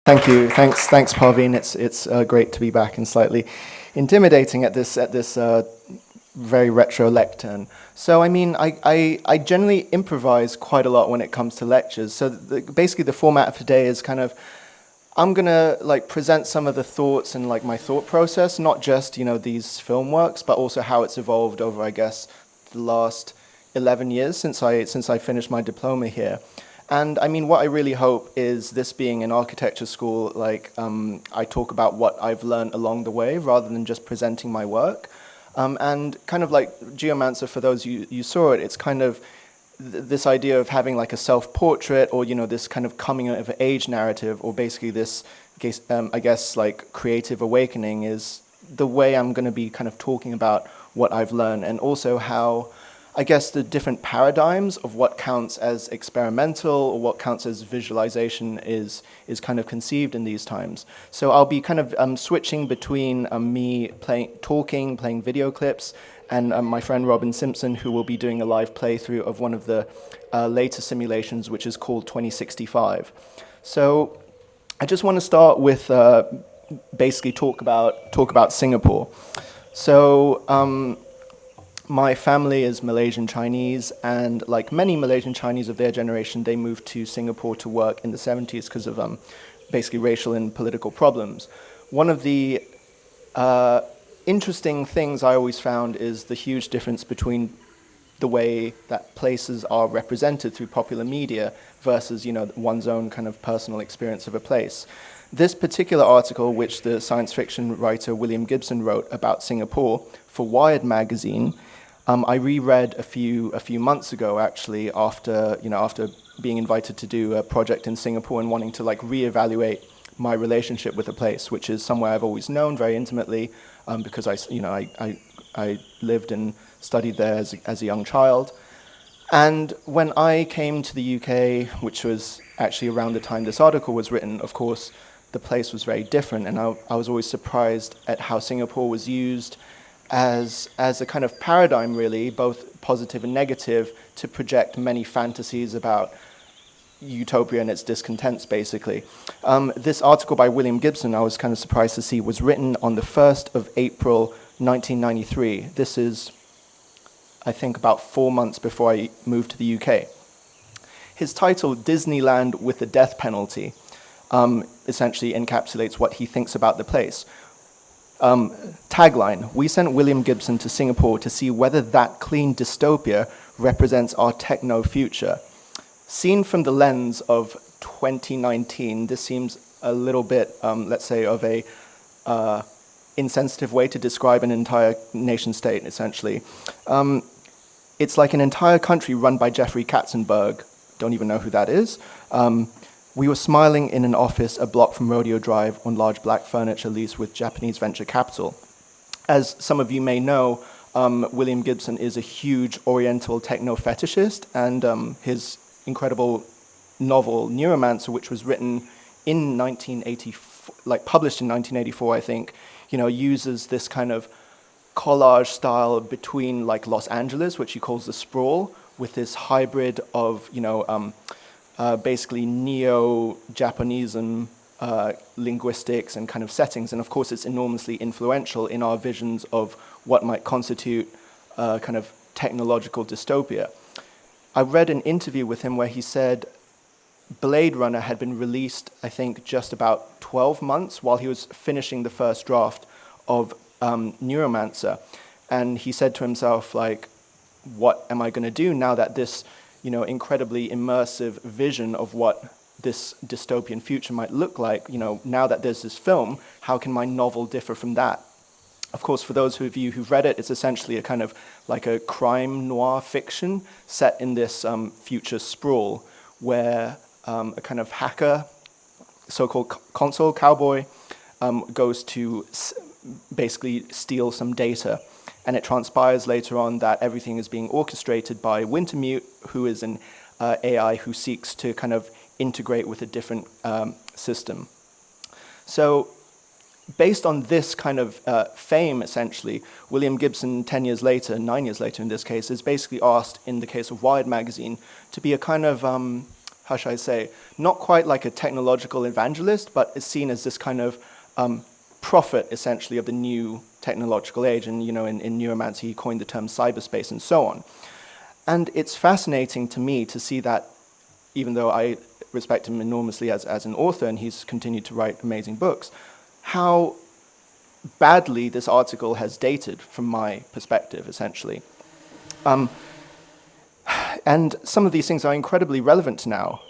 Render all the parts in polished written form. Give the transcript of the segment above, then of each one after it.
Thank you. Thanks, Parveen. It's great to be back and slightly intimidating at this very retro lectern. So, I mean, I generally improvise quite a lot when it comes to lectures. So, basically, the format of today is kind of I'm gonna present some of the thoughts and my thought process, not just these film works, but also how it's evolved over, I guess, the last 11 years since I finished my diploma here. And I mean, what I really hope is this being an architecture school, I talk about what I've learned along the way rather than just presenting my work. And kind of like Geomancer, for those you saw it, it's kind of this idea of having a self-portrait or, this kind of coming of age narrative, or basically this, I guess, creative awakening is the way I'm going to be kind of talking about what I've learned, and also how I guess the different paradigms of what counts as experimental or what counts as visualization is kind of conceived in these times. So I'll be kind of switching between me playing video clips, and my friend Robin Simpson, who will be doing a live playthrough of one of the later simulations, which is called 2065. So I just want to start with basically talk about Singapore. So my family is Malaysian Chinese, and like many Malaysian Chinese of their generation, they moved to Singapore to work in the 70s because of basically racial and political problems. One of the interesting things I always found is the huge difference between the way that places are represented through popular media versus one's own kind of personal experience of a place. This particular article, which the science fiction writer William Gibson wrote about Singapore for Wired magazine, I reread a few months ago, actually, after being invited to do a project in Singapore and wanting to reevaluate my relationship with the place, which is somewhere I've always known very intimately, because I lived and studied there as a young child. And when I came to the UK, which was actually around the time this article was written, of course, the place was very different, and I was always surprised at how Singapore was used as a kind of paradigm, really, both positive and negative, to project many fantasies about utopia and its discontents, basically. This article by William Gibson, I was kind of surprised to see, was written on the 1st of April, 1993. This is, I think, about 4 months before I moved to the UK. His title, Disneyland with the Death Penalty, essentially encapsulates what he thinks about the place. Tagline: we sent William Gibson to Singapore to see whether that clean dystopia represents our techno future. Seen from the lens of 2019, this seems a little bit, let's say, of a insensitive way to describe an entire nation state, essentially. It's like an entire country run by Jeffrey Katzenberg. Don't even know who that is. We were smiling in an office a block from Rodeo Drive on large black furniture leased with Japanese venture capital. As some of you may know, William Gibson is a huge Oriental techno fetishist, and his incredible novel Neuromancer, which was written in 1984, published in 1984, I think, uses this kind of collage style between Los Angeles, which he calls the sprawl, with this hybrid of basically neo-Japanism linguistics and kind of settings, and of course it's enormously influential in our visions of what might constitute kind of technological dystopia. I read an interview with him where he said Blade Runner had been released, I think, just about 12 months while he was finishing the first draft of Neuromancer, and he said to himself, what am I going to do now that this incredibly immersive vision of what this dystopian future might look like, now that there's this film, how can my novel differ from that? Of course, for those of you who've read it, it's essentially a kind of a crime noir fiction set in this future sprawl where a kind of hacker, so-called console cowboy, goes to basically steal some data. And it transpires later on that everything is being orchestrated by Wintermute, who is an AI who seeks to kind of integrate with a different system. So based on this kind of fame, essentially, William Gibson, 9 years later in this case, is basically asked, in the case of Wired magazine, to be a kind of how should I say, not quite like a technological evangelist, but is seen as this kind of prophet, essentially, of the new technological age. And, in Geomancer, he coined the term cyberspace and so on. And it's fascinating to me to see that, even though I respect him enormously as an author, and he's continued to write amazing books, how badly this article has dated from my perspective, essentially. And some of these things are incredibly relevant now.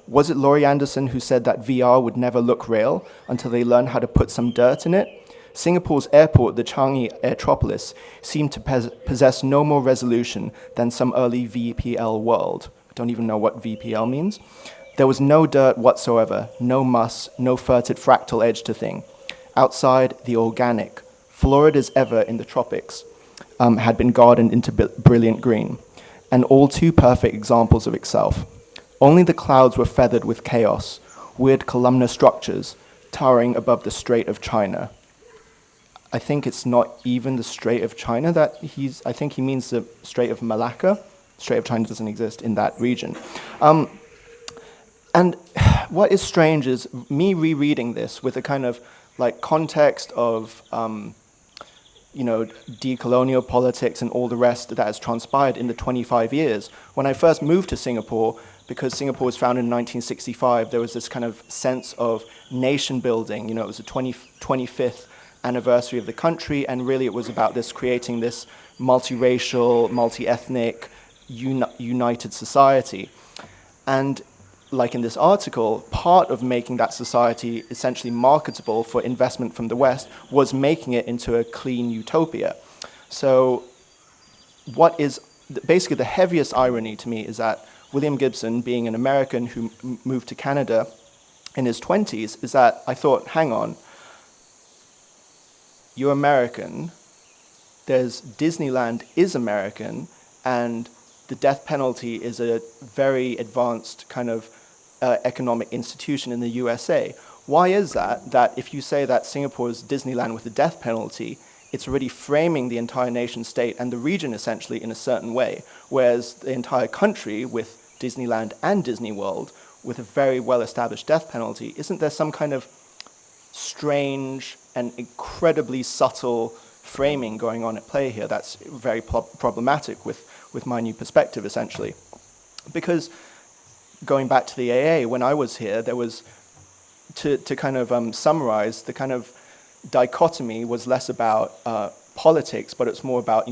Was it Laurie Anderson who said that VR would never look real until they learn how to put some dirt in it? Singapore's airport, the Changi Airtropolis, seemed to possess no more resolution than some early VPL world. I don't even know what VPL means. There was no dirt whatsoever, no muss, no furted fractal edge to thing. Outside, the organic, florid as ever in the tropics, had been gardened into brilliant green, and all too perfect examples of itself. Only the clouds were feathered with chaos, weird columnar structures towering above the Strait of China. I think it's not even the Strait of China that I think he means the Strait of Malacca. Strait of China doesn't exist in that region. And what is strange is me rereading this with a kind of like context of decolonial politics and all the rest that has transpired in the 25 years. When I first moved to Singapore, because Singapore was founded in 1965, there was this kind of sense of nation building. It was the 25th anniversary of the country, and really it was about this creating this multiracial, multi-ethnic, united society. And like in this article, part of making that society essentially marketable for investment from the West was making it into a clean utopia. So what is basically the heaviest irony to me is that William Gibson, being an American who moved to Canada in his 20s, is that I thought, hang on, you're American, there's Disneyland is American, and the death penalty is a very advanced kind of economic institution in the USA. Why is that? That if you say that Singapore is Disneyland with a death penalty, it's already framing the entire nation state and the region essentially in a certain way, whereas the entire country with Disneyland and Disney World with a very well-established death penalty, isn't there some kind of strange and incredibly subtle framing going on at play here that's very problematic with my new perspective, essentially? Because going back to the AA, when I was here, there was, to kind of summarize, the kind of dichotomy was less about politics, but it's more about,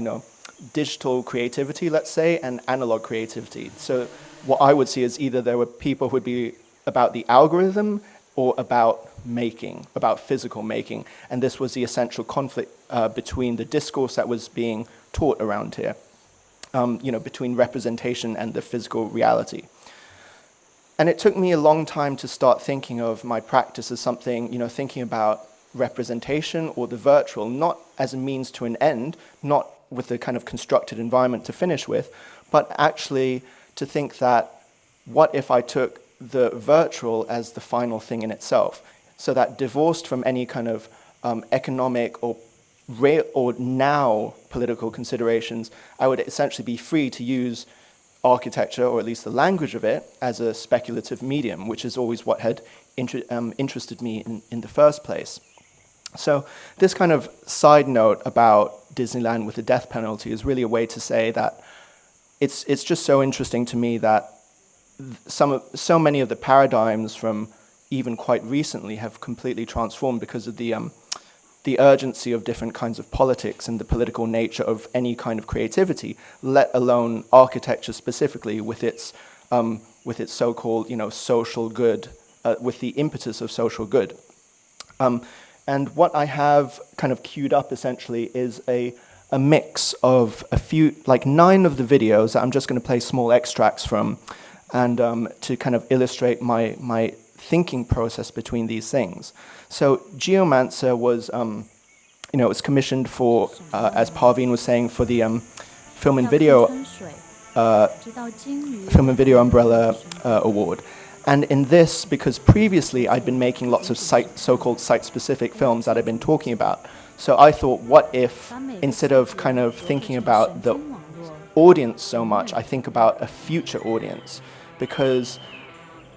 digital creativity, let's say, and analog creativity. So what I would see is either there were people who would be about the algorithm or about making, about physical making. And this was the essential conflict between the discourse that was being taught around here, between representation and the physical reality. And it took me a long time to start thinking of my practice as something, thinking about representation or the virtual, not as a means to an end, not with the kind of constructed environment to finish with, but actually to think that what if I took the virtual as the final thing in itself, so that divorced from any kind of economic or now political considerations, I would essentially be free to use architecture, or at least the language of it, as a speculative medium, which is always what had interested me in the first place. So this kind of side note about Disneyland with the death penalty is really a way to say that it's just so interesting to me that so many of the paradigms from even quite recently have completely transformed because of the urgency of different kinds of politics and the political nature of any kind of creativity, let alone architecture specifically with its so-called social good, with the impetus of social good. And what I have kind of queued up essentially is a mix of a few, like 9 of the videos that I'm just going to play small extracts from, and to kind of illustrate my thinking process between these things. So Geomancer was, it was commissioned for, as Parveen was saying, for the Film and Video Umbrella Award. And in this, because previously I'd been making lots of so-called site-specific films that I've been talking about, so I thought, what if, instead of kind of thinking about the audience so much, I think about a future audience? Because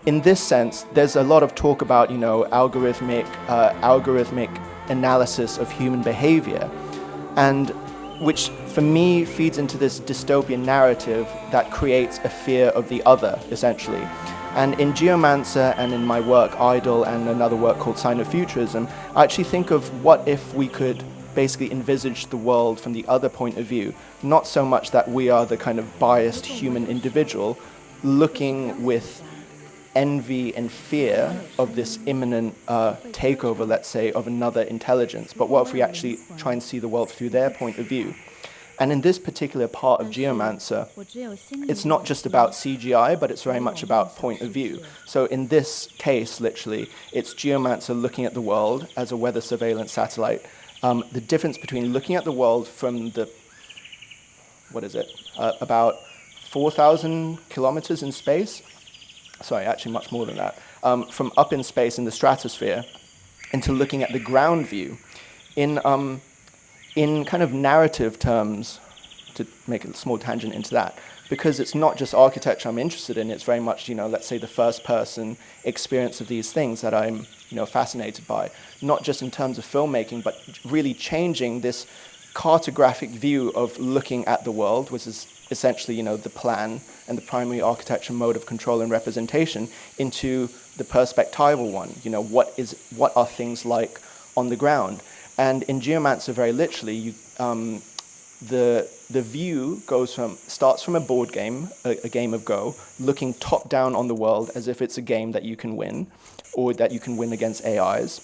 in this sense, there's a lot of talk about, algorithmic analysis of human behavior, and which for me feeds into this dystopian narrative that creates a fear of the other, essentially. And in Geomancer and in my work AIDOL and another work called Sinofuturism, I actually think of what if we could basically envisage the world from the other point of view, not so much that we are the kind of biased human individual looking with envy and fear of this imminent takeover, let's say, of another intelligence, but what if we actually try and see the world through their point of view? And in this particular part of Geomancer, it's not just about CGI, but it's very much about point of view. So in this case, literally, it's Geomancer looking at the world as a weather surveillance satellite. The difference between looking at the world from the, about 4,000 kilometers in space, sorry, actually much more than that, from up in space in the stratosphere, into looking at the ground view. In kind of narrative terms, to make a small tangent into that, because it's not just architecture I'm interested in, it's very much, let's say the first person experience of these things that I'm, fascinated by, not just in terms of filmmaking, but really changing this cartographic view of looking at the world, which is essentially, the plan and the primary architecture mode of control and representation, into the perspectival one. What are things like on the ground? And in Geomancer, very literally, the view starts from a board game, a game of Go, looking top down on the world as if it's a game that you can win, or that you can win against AIs,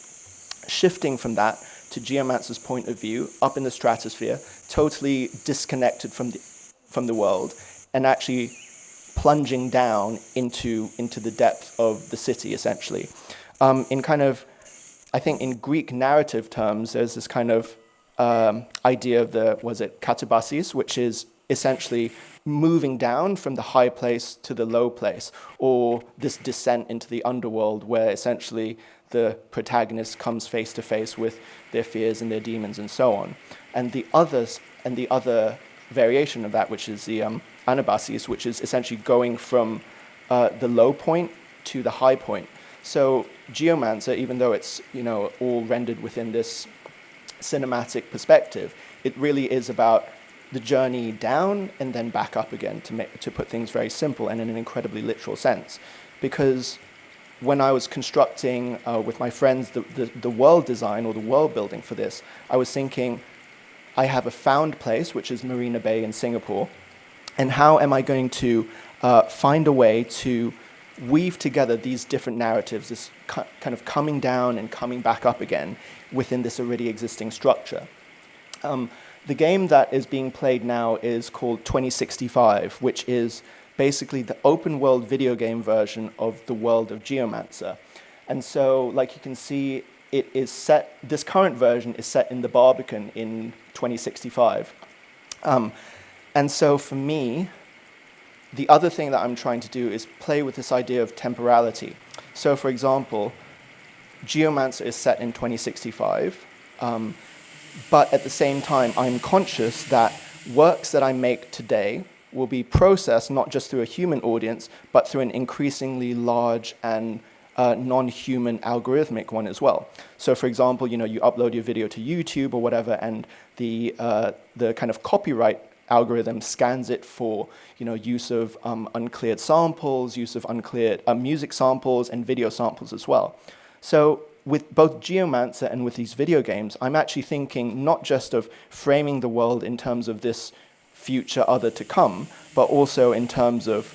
shifting from that to Geomancer's point of view, up in the stratosphere, totally disconnected from the world, and actually plunging down into the depth of the city, essentially. I think in Greek narrative terms, there's this kind of idea of katabasis, which is essentially moving down from the high place to the low place, or this descent into the underworld, where essentially the protagonist comes face to face with their fears and their demons and so on. And the other variation of that, which is the anabasis, which is essentially going from the low point to the high point. So Geomancer, even though it's all rendered within this cinematic perspective, it really is about the journey down and then back up again, to put things very simple and in an incredibly literal sense. Because when I was constructing with my friends the world design or the world building for this, I was thinking, I have a found place, which is Marina Bay in Singapore, and how am I going to find a way to weave together these different narratives, this kind of coming down and coming back up again within this already existing structure. The game that is being played now is called 2065, which is basically the open world video game version of the world of Geomancer. And so, like you can see, this current version is set in the Barbican in 2065. And so for me, the other thing that I'm trying to do is play with this idea of temporality. So for example, Geomancer is set in 2065, but at the same time, I'm conscious that works that I make today will be processed not just through a human audience, but through an increasingly large and non-human algorithmic one as well. So for example, you upload your video to YouTube or whatever, and the kind of copyright algorithm scans it for use of uncleared samples, use of uncleared music samples and video samples as well. So with both Geomancer and with these video games, I'm actually thinking not just of framing the world in terms of this future other to come, but also in terms of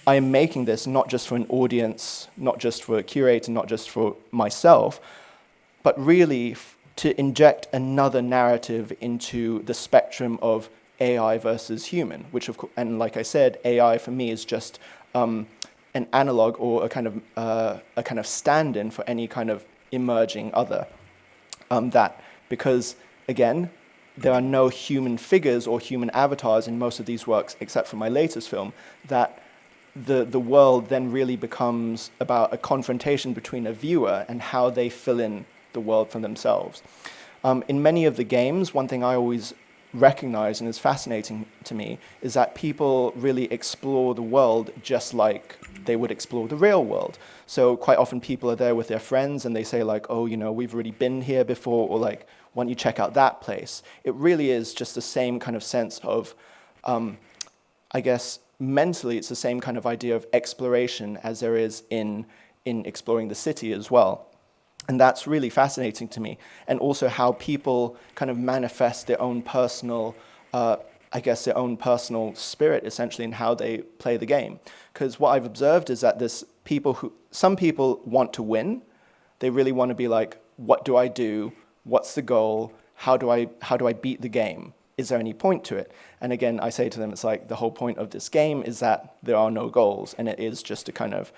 I am making this not just for an audience, not just for a curator, not just for myself, but really to inject another narrative into the spectrum of AI versus human, which of course, and like I said, AI for me is just an analog or a kind of stand-in for any kind of emerging other. Because again, there are no human figures or human avatars in most of these works, except for my latest film, that the world then really becomes about a confrontation between a viewer and how they fill in the world for themselves. In many of the games, one thing I always recognize and is fascinating to me is that people really explore the world just like they would explore the real world. So quite often people are there with their friends and they say like, oh, you know, we've already been here before, or like, why don't you check out that place? It really is just the same kind of sense of, I guess, mentally, it's the same kind of idea of exploration as there is in exploring the city as well. And that's really fascinating to me. And also how people kind of manifest their own personal, I guess, their own personal spirit, essentially, in how they play the game. Because what I've observed is that some people want to win. They really want to be like, what do I do? What's the goal? How do I beat the game? Is there any point to it? And again, I say to them, it's like the whole point of this game is that there are no goals, and it is just a kind of,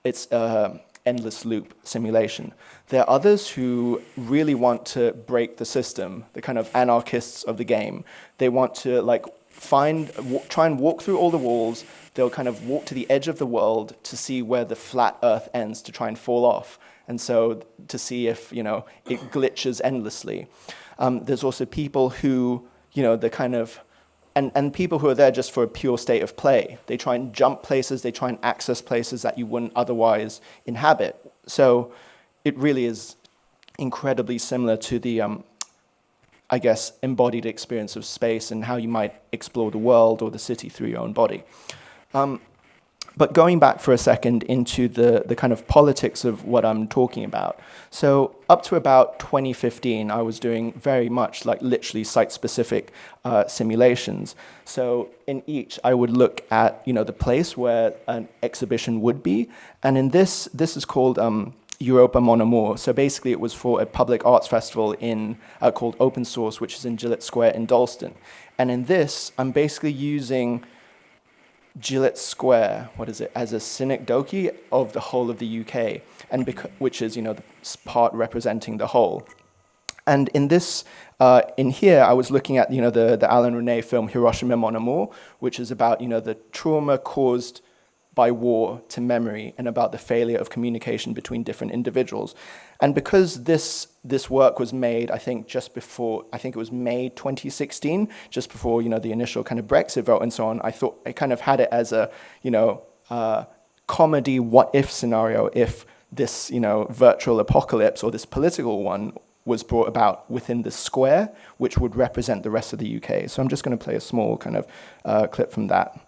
it's a endless loop simulation. There are others who really want to break the system, the kind of anarchists of the game. They want to like try and walk through all the walls. They'll kind of walk to the edge of the world to see where the flat earth ends, to try and fall off. And so to see if, you know, it glitches endlessly. There's also people who, you know, the kind of, and people who are there just for a pure state of play. They try and jump places, they try and access places that you wouldn't otherwise inhabit. So it really is incredibly similar to the, I guess, embodied experience of space and how you might explore the world or the city through your own body. But going back for a second into the kind of politics of what I'm talking about. So up to about 2015, I was doing very much like literally site-specific simulations. So in each, I would look at, you know, the place where an exhibition would be. And in this is called Europa Mon Amour. So basically it was for a public arts festival called Open Source, which is in Gillette Square in Dalston. And in this, I'm basically using Gillette Square, as a synecdoche of the whole of the UK, and which is, you know, the part representing the whole. And in this, in here, I was looking at, you know, the Alain Resnais film Hiroshima Mon Amour, which is about, you know, the trauma caused by war to memory and about the failure of communication between different individuals. And because this work was made, I think it was May 2016, just before, you know, the initial kind of Brexit vote and so on, I thought I kind of had it as a, you know, comedy what-if scenario if this, you know, virtual apocalypse or this political one was brought about within the square, which would represent the rest of the UK. So I'm just going to play a small kind of clip from that.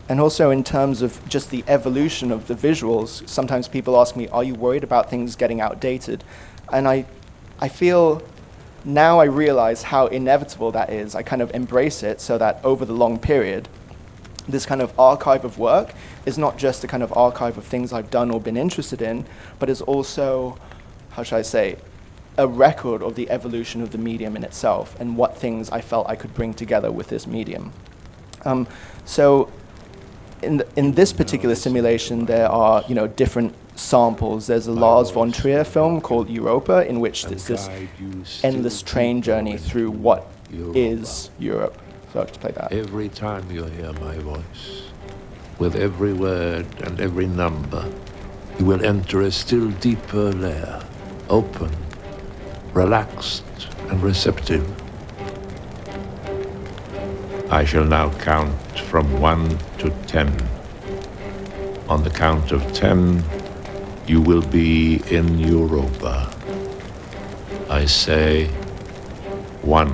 And also in terms of just the evolution of the visuals, sometimes people ask me, are you worried about things getting outdated? And I feel, now I realize how inevitable that is. I kind of embrace it so that over the long period, this kind of archive of work is not just a kind of archive of things I've done or been interested in, but is also, how should I say, a record of the evolution of the medium in itself and what things I felt I could bring together with this medium. So in this particular simulation, there are, you know, different samples. There's a Lars von Trier film called Europa, in which there's this endless train journey through what is Europe. So I'll just play that. Every time you hear my voice, with every word and every number, you will enter a still deeper layer, open, relaxed, and receptive. I shall now count from 1 to 10. On the count of 10, you will be in Europa. I say 1.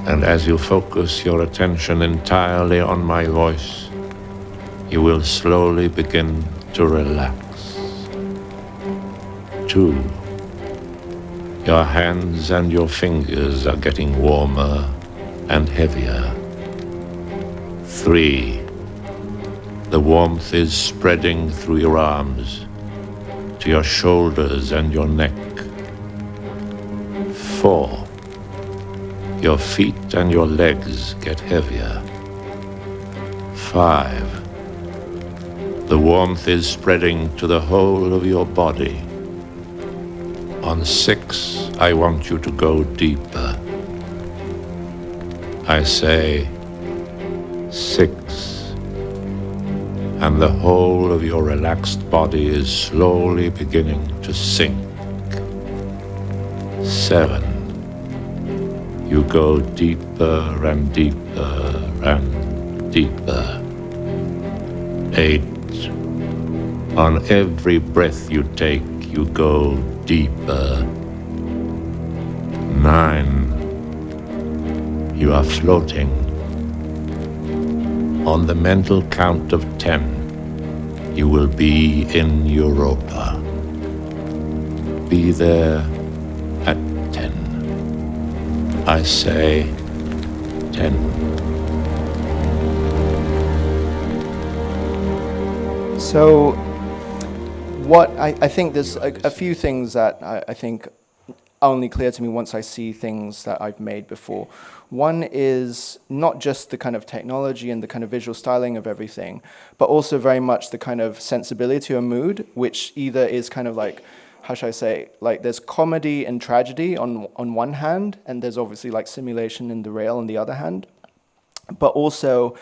And as you focus your attention entirely on my voice, you will slowly begin to relax. 2. Your hands and your fingers are getting warmer and heavier. 3. The warmth is spreading through your arms, to your shoulders and your neck. 4. Your feet and your legs get heavier. 5. The warmth is spreading to the whole of your body. On 6, I want you to go deeper. I say 6. and the whole of your relaxed body is slowly beginning to sink. 7. You go deeper and deeper and deeper. 8. On every breath you take, you go deeper. 9. You are floating. On the mental count of 10, you will be in Europa. Be there at 10. I say 10. So what I think there's a few things that I think are only clear to me once I see things that I've made before. One is not just the kind of technology and the kind of visual styling of everything, but also very much the kind of sensibility or mood, which either is kind of like, how should I say, like there's comedy and tragedy on one hand, and there's obviously like simulation and the real on the other hand. But also,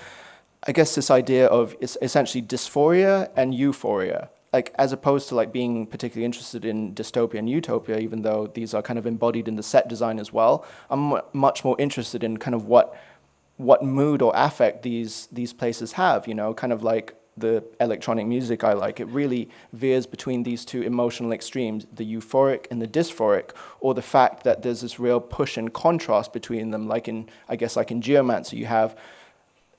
I guess this idea of essentially dysphoria and euphoria, like as opposed to like being particularly interested in dystopia and utopia, even though these are kind of embodied in the set design as well, I'm much more interested in kind of what mood or affect these places have, you know, kind of like the electronic music I like. It really veers between these two emotional extremes, the euphoric and the dysphoric, or the fact that there's this real push and contrast between them, like in, I guess like in Geomancer, you have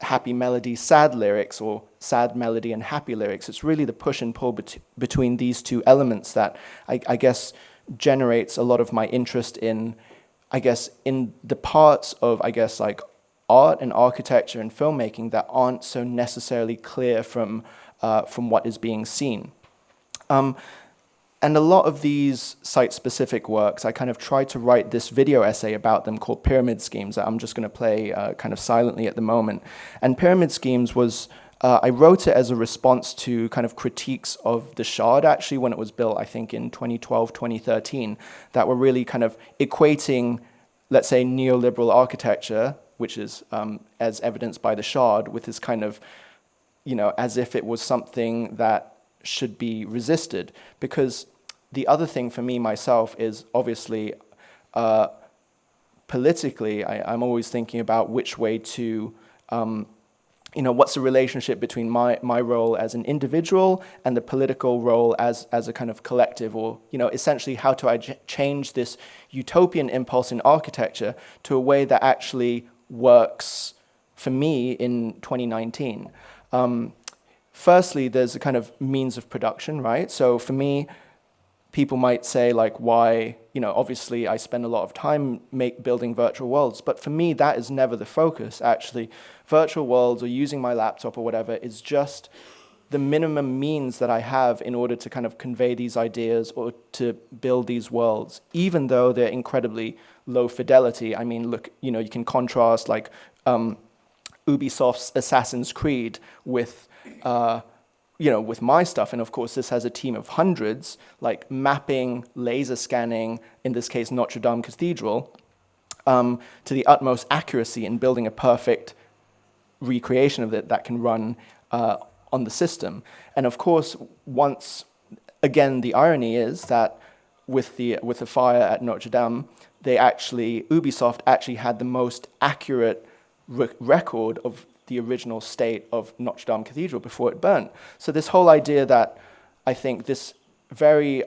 happy melody, sad lyrics, or sad melody and happy lyrics. It's really the push and pull between these two elements that I guess generates a lot of my interest in, I guess, in the parts of, I guess, like art and architecture and filmmaking that aren't so necessarily clear from what is being seen. And a lot of these site-specific works, I kind of tried to write this video essay about them called Pyramid Schemes that I'm just going to play kind of silently at the moment. And Pyramid Schemes was, I wrote it as a response to kind of critiques of the Shard, actually, when it was built, I think, in 2012, 2013, that were really kind of equating, let's say, neoliberal architecture, which is as evidenced by the Shard, with this kind of, you know, as if it was something that should be resisted. Because the other thing for me myself is obviously politically, I'm always thinking about which way to, you know, what's the relationship between my role as an individual and the political role as a kind of collective, or, you know, essentially how do I change this utopian impulse in architecture to a way that actually works for me in 2019. Firstly, there's a kind of means of production, right? So for me, people might say, like, why, you know, obviously I spend a lot of time building virtual worlds, but for me, that is never the focus, actually. Virtual worlds or using my laptop or whatever is just the minimum means that I have in order to kind of convey these ideas or to build these worlds, even though they're incredibly low fidelity. I mean, look, you know, you can contrast, like, Ubisoft's Assassin's Creed with, you know, with my stuff, and of course this has a team of hundreds, like mapping, laser scanning, in this case Notre Dame Cathedral, to the utmost accuracy in building a perfect recreation of it that can run on the system. And of course, once again, the irony is that with the fire at Notre Dame, Ubisoft actually had the most accurate record of the original state of Notre Dame Cathedral before it burnt. So this whole idea that I think this very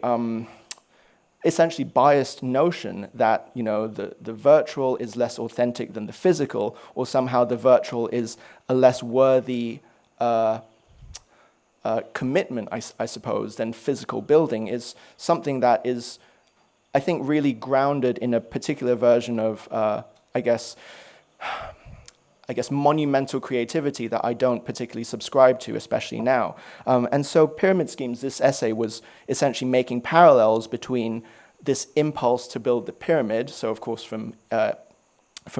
essentially biased notion that, you know, the virtual is less authentic than the physical, or somehow the virtual is a less worthy commitment, I suppose, than physical building, is something that is, I think, really grounded in a particular version of, I guess, monumental creativity that I don't particularly subscribe to, especially now. And so Pyramid Schemes, this essay was essentially making parallels between this impulse to build the pyramid, so of course from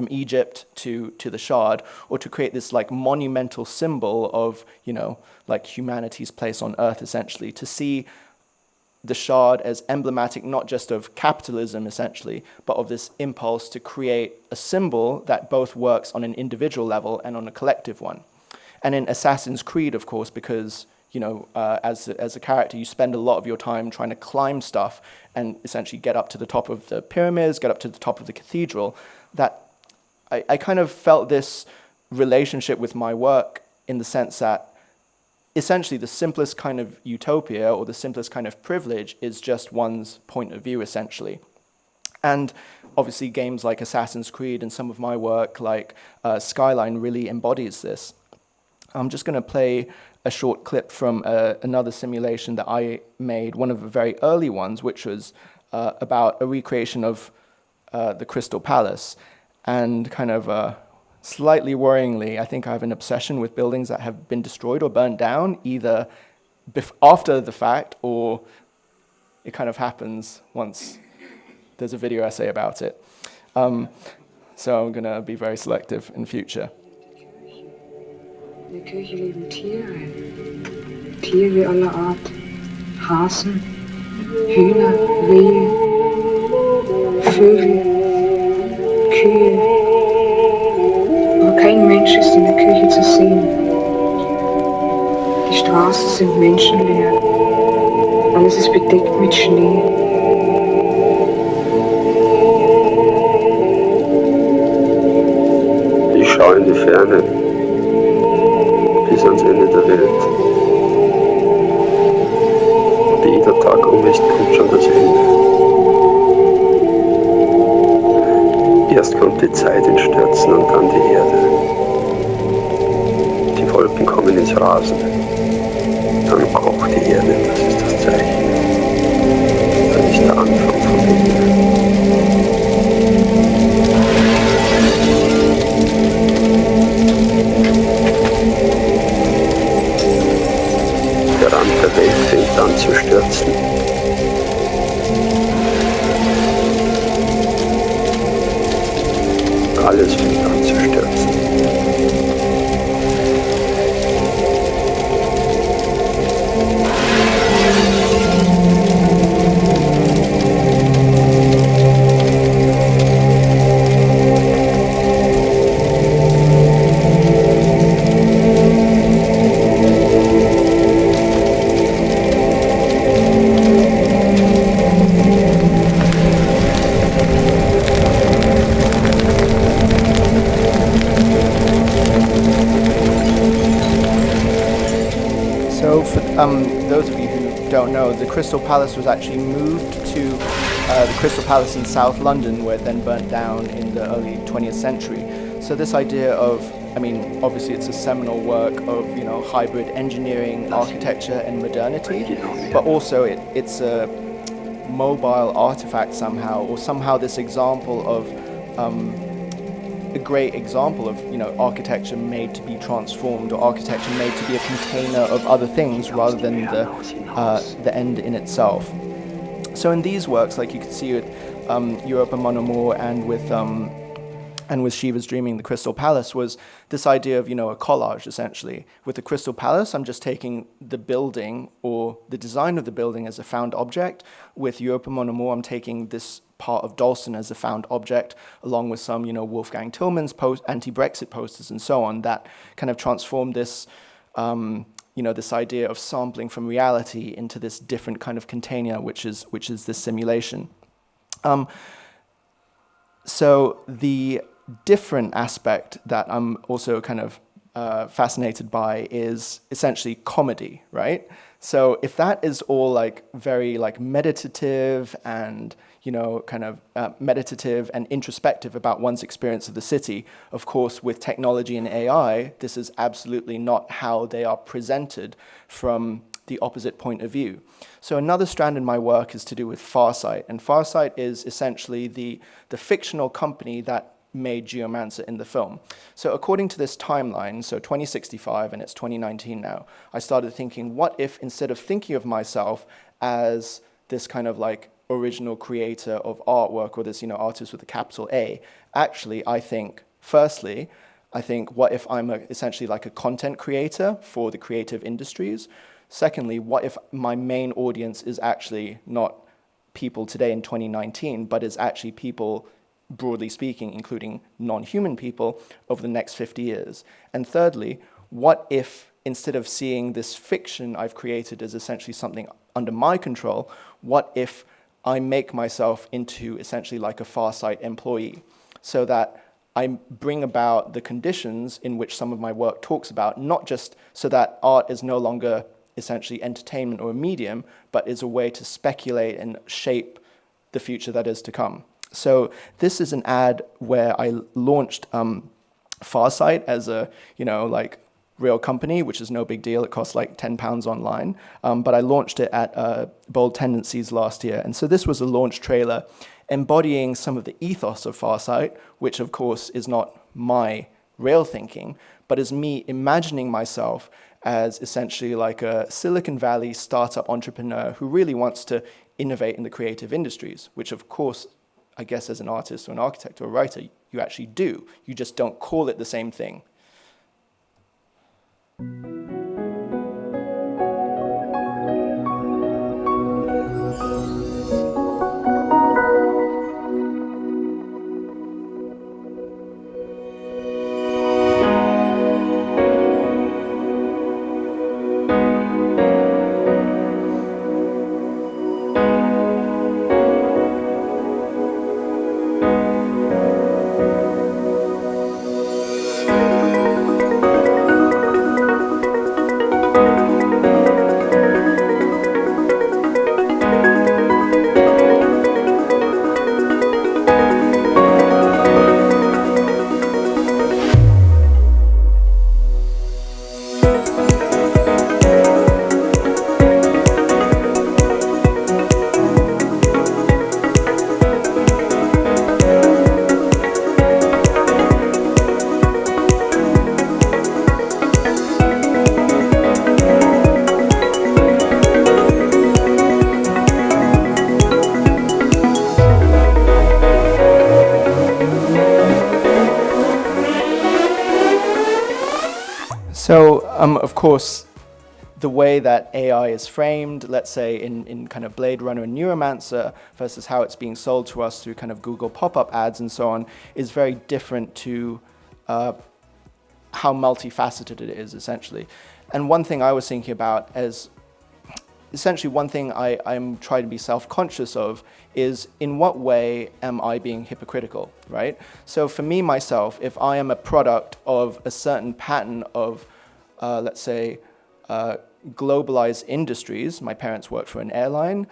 Egypt to the Shard, or to create this like monumental symbol of, you know, like humanity's place on Earth, essentially, to see the Shard as emblematic not just of capitalism, essentially, but of this impulse to create a symbol that both works on an individual level and on a collective one. And in Assassin's Creed, of course, because, as a character, you spend a lot of your time trying to climb stuff and essentially get up to the top of the pyramids, get up to the top of the cathedral, that I kind of felt this relationship with my work in the sense that essentially the simplest kind of utopia or the simplest kind of privilege is just one's point of view, essentially. And obviously games like Assassin's Creed and some of my work like Skyline really embodies this. I'm just going to play a short clip from another simulation that I made, one of the very early ones, which was about a recreation of the Crystal Palace. And kind of slightly worryingly, I think I have an obsession with buildings that have been destroyed or burnt down, either after the fact or it kind of happens once there's a video essay about it. So I'm going to be very selective in the future. In der Kirche leben Tiere. Tiere aller Art. Hasen, Hühner, Rehe, Vögel, Kühe. Aber kein Mensch ist in der Kirche zu sehen. Die Straßen sind menschenleer. Alles ist bedeckt mit Schnee. Ich schaue in die Ferne, bis ans Ende der Welt. Und jeder Tag ist, kommt schon das Ende. Erst kommt die Zeit ins Stürzen und dann die Erde. Die Wolken kommen ins Rasen. Dann kocht die Erde, das ist das Zeichen. Dann ist der Anfang vom Ende. Der Rand der Welt fängt an zu stürzen. Alles fängt an zu stürzen. Those of you who don't know, the Crystal Palace was actually moved to the Crystal Palace in South London, where it then burnt down in the early 20th century. So this idea of, I mean, obviously it's a seminal work of, hybrid engineering, architecture, and modernity, but also it's a mobile artifact somehow, or somehow this example of a great example of architecture made to be transformed, or architecture made to be a container of other things rather than the end in itself. So in these works, like you can see with Europa Mon Amour and with Shiva's Dreaming the Crystal Palace, was this idea of a collage essentially. With the Crystal Palace, I'm just taking the building or the design of the building as a found object. With Europa Mon Amour, I'm taking this part of Dalston as a found object, along with some, Wolfgang Tillmans anti-Brexit posters and so on, that kind of transformed this, this idea of sampling from reality into this different kind of container, which is this simulation. So the different aspect that I'm also kind of fascinated by is essentially comedy, right? So if that is all very meditative and meditative and introspective about one's experience of the city, of course, with technology and AI, this is absolutely not how they are presented from the opposite point of view. So another strand in my work is to do with Farsight, and Farsight is essentially the fictional company that made Geomancer in the film. So according to this timeline, so 2065 and it's 2019 now, I started thinking, what if instead of thinking of myself as this kind of original creator of artwork, or this artist with a capital A, actually I think, firstly, what if I'm essentially a content creator for the creative industries? Secondly, what if my main audience is actually not people today in 2019, but is actually people, broadly speaking, including non-human people, over the next 50 years? And thirdly, what if instead of seeing this fiction I've created as essentially something under my control, what if I make myself into essentially like a Farsight employee, so that I bring about the conditions in which some of my work talks about, not just so that art is no longer essentially entertainment or a medium, but is a way to speculate and shape the future that is to come. So this is an ad where I launched Farsight as a, like real company, which is no big deal. It costs like £10 online. But I launched it at Bold Tendencies last year. And so this was a launch trailer embodying some of the ethos of Farsight, which of course is not my real thinking, but is me imagining myself as essentially like a Silicon Valley startup entrepreneur who really wants to innovate in the creative industries, which of course, I guess as an artist or an architect or a writer, you actually do. You just don't call it the same thing. So, of course, the way that AI is framed, let's say in kind of Blade Runner and Neuromancer versus how it's being sold to us through kind of Google pop-up ads and so on, is very different to how multifaceted it is, essentially. And one thing I was thinking about is, essentially one thing I'm trying to be self-conscious of is, in what way am I being hypocritical, right? So for me, myself, if I am a product of a certain pattern of, let's say, globalized industries, my parents worked for an airline,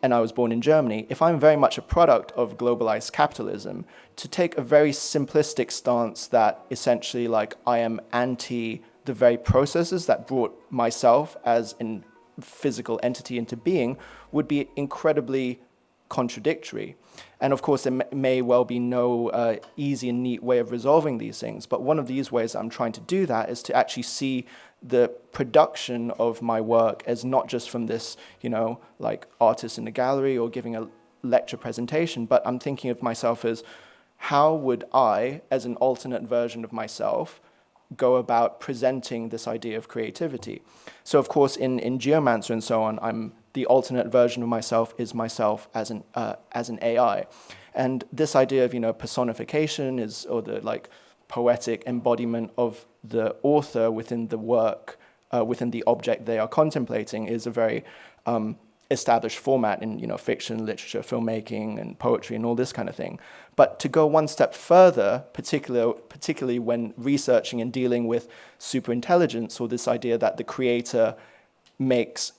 and I was born in Germany, if I'm very much a product of globalized capitalism, to take a very simplistic stance that essentially like I am anti the very processes that brought myself as a physical entity into being would be incredibly contradictory. And of course, there may well be no easy and neat way of resolving these things, but one of these ways I'm trying to do that is to actually see the production of my work as not just from this, like artist in a gallery or giving a lecture presentation, but I'm thinking of myself as, how would I, as an alternate version of myself, go about presenting this idea of creativity? So of course, in Geomancer and so on, the alternate version of myself is myself as an AI. And this idea of, personification is, or the like poetic embodiment of the author within the work, within the object they are contemplating, is a very established format in fiction, literature, filmmaking, and poetry, and all this kind of thing. But to go one step further, particularly when researching and dealing with superintelligence, or this idea that the creator makes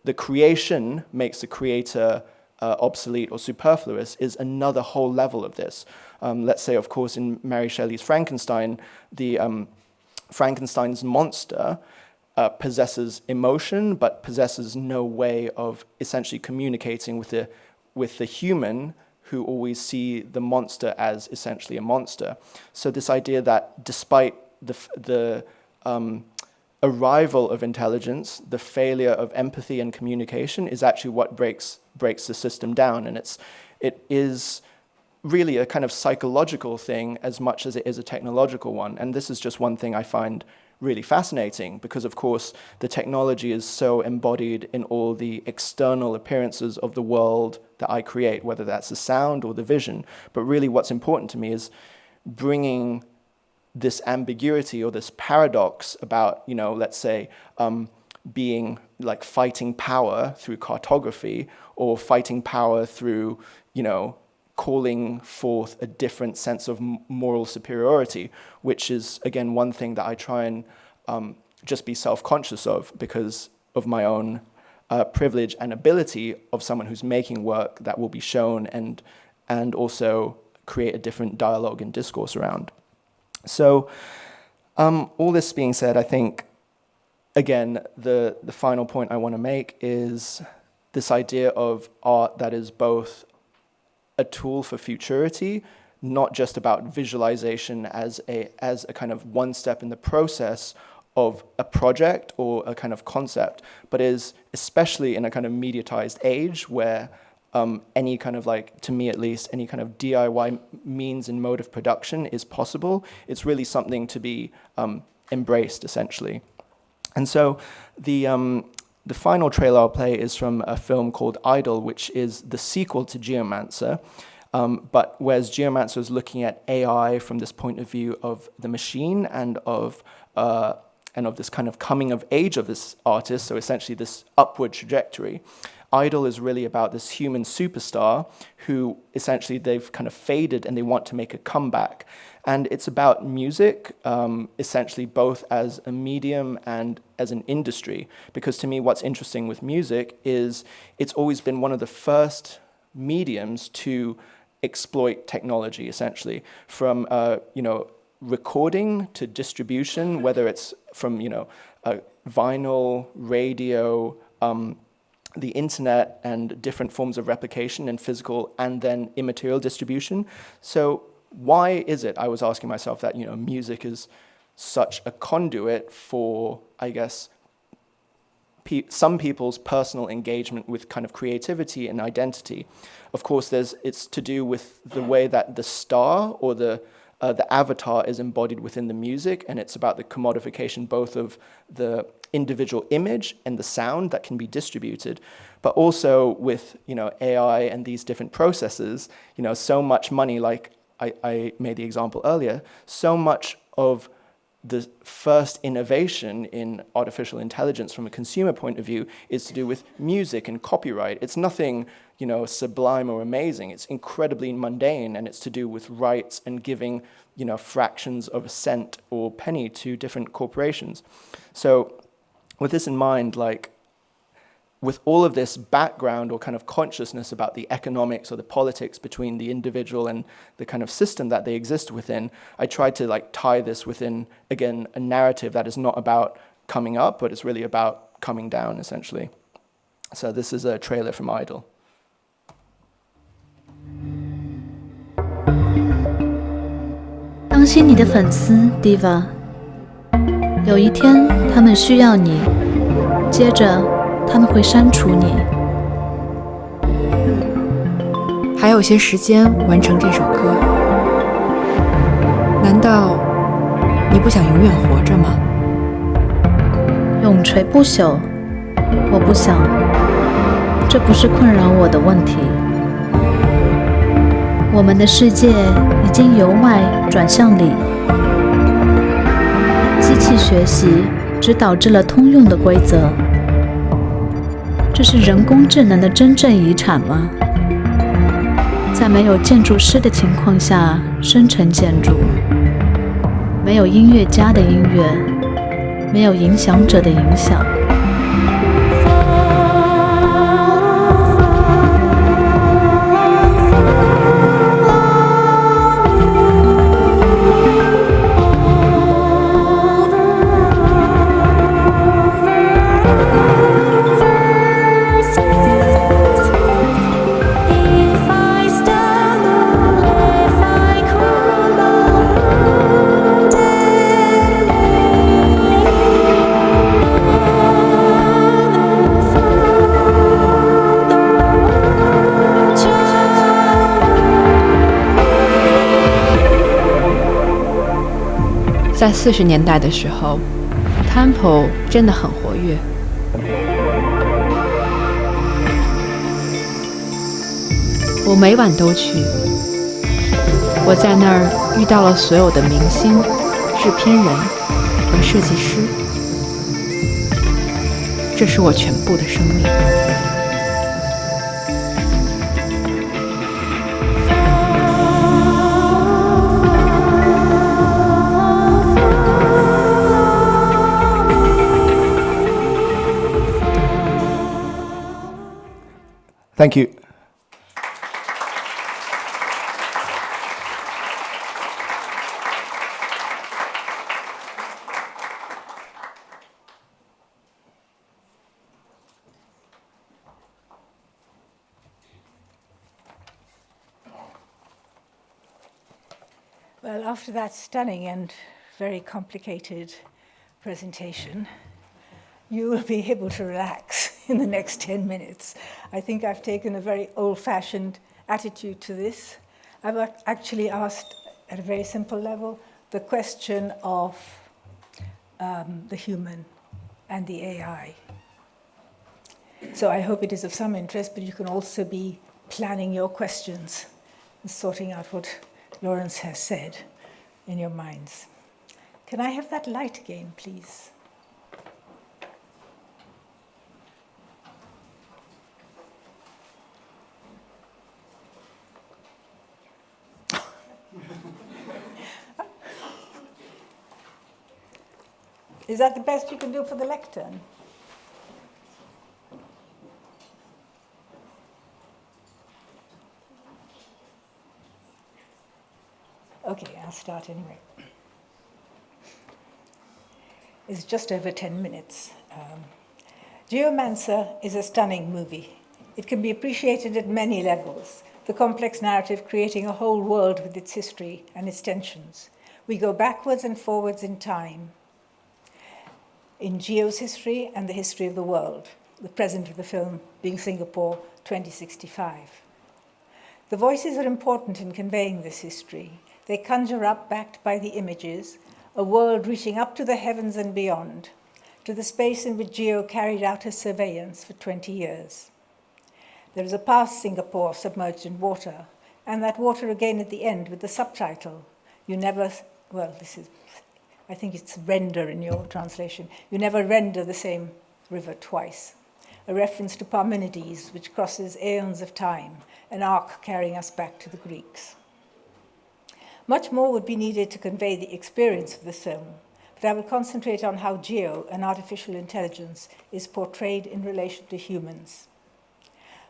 the creation makes the creator obsolete or superfluous, is another whole level of this. Let's say, of course, in Mary Shelley's Frankenstein, the Frankenstein's monster possesses emotion, but possesses no way of essentially communicating with the human, who always see the monster as essentially a monster. So this idea that despite the arrival of intelligence, the failure of empathy and communication is actually what breaks the system down, and it is really a kind of psychological thing as much as it is a technological one. And this is just one thing I find really fascinating, because of course the technology is so embodied in all the external appearances of the world that I create, whether that's the sound or the vision. But really what's important to me is bringing this ambiguity or this paradox about, let's say, being like fighting power through cartography or fighting power through, calling forth a different sense of moral superiority, which is, again, one thing that I try and just be self-conscious of because of my own privilege and ability of someone who's making work that will be shown and also create a different dialogue and discourse around. So all this being said, I think, again, the final point I want to make is this idea of art that is both a tool for futurity, not just about visualization as a kind of one step in the process of a project or a kind of concept, but is especially in a kind of mediatized age where any kind of to me at least, any kind of DIY means and mode of production is possible. It's really something to be embraced, essentially. And so the final trailer I'll play is from a film called AIDOL, which is the sequel to Geomancer. But whereas Geomancer is looking at AI from this point of view of the machine and of this kind of coming of age of this artist, so essentially this upward trajectory, AIDOL is really about this human superstar who essentially they've kind of faded and they want to make a comeback. And it's about music, essentially both as a medium and as an industry. Because to me, what's interesting with music is it's always been one of the first mediums to exploit technology, essentially, from recording to distribution, whether it's from vinyl, radio, the internet, and different forms of replication and physical and then immaterial distribution. So why is it, I was asking myself, that music is such a conduit for, I guess, some people's personal engagement with kind of creativity and identity? Of course, it's to do with the way that the star or the avatar is embodied within the music, and it's about the commodification both of the individual image and the sound that can be distributed, but also with AI and these different processes. So much money, like I made the example earlier, so much of the first innovation in artificial intelligence from a consumer point of view is to do with music and copyright. It's nothing, sublime or amazing. It's incredibly mundane, and it's to do with rights and giving, fractions of a cent or penny to different corporations. So with this in mind, with all of this background or kind of consciousness about the economics or the politics between the individual and the kind of system that they exist within, I tried to tie this within, again, a narrative that is not about coming up, but it's really about coming down, essentially. So this is a trailer from AIDOL. 当心你的粉丝 Diva， 有一天他们需要你，接着他们会删除你。还有些时间完成这首歌，难道你不想永远活着吗？永垂不朽，我不想，这不是困扰我的问题。我们的世界已经由外转向里，机器学习只导致了通用的规则。这是人工智能的真正遗产吗？在没有建筑师的情况下生成建筑，没有音乐家的音乐，没有影响者的影响。在40年代的时候 Temple 真的很活跃。我每晚都去，我在那儿遇到了所有的明星、制片人和设计师。这是我全部的生命。Thank you. Well, after that stunning and very complicated presentation, you will be able to relax in the next 10 minutes. I think I've taken a very old-fashioned attitude to this. I've actually asked, at a very simple level, the question of the human and the AI. So I hope it is of some interest, but you can also be planning your questions and sorting out what Lawrence has said in your minds. Can I have that light again, please? Is that the best you can do for the lectern? Okay, I'll start anyway. It's just over 10 minutes. Geomancer is a stunning movie. It can be appreciated at many levels. The complex narrative creating a whole world with its history and its tensions. We go backwards and forwards in time. In Geo's history and the history of the world, the present of the film being Singapore 2065. The voices are important in conveying this history. They conjure up, backed by the images, a world reaching up to the heavens and beyond, to the space in which Geo carried out her surveillance for 20 years. There is a past Singapore submerged in water, and that water again at the end with the subtitle, you never, well, this is, I think it's render in your translation, you never render the same river twice. A reference to Parmenides, which crosses aeons of time, an arc carrying us back to the Greeks. Much more would be needed to convey the experience of this film, but I will concentrate on how Geo, an artificial intelligence, is portrayed in relation to humans.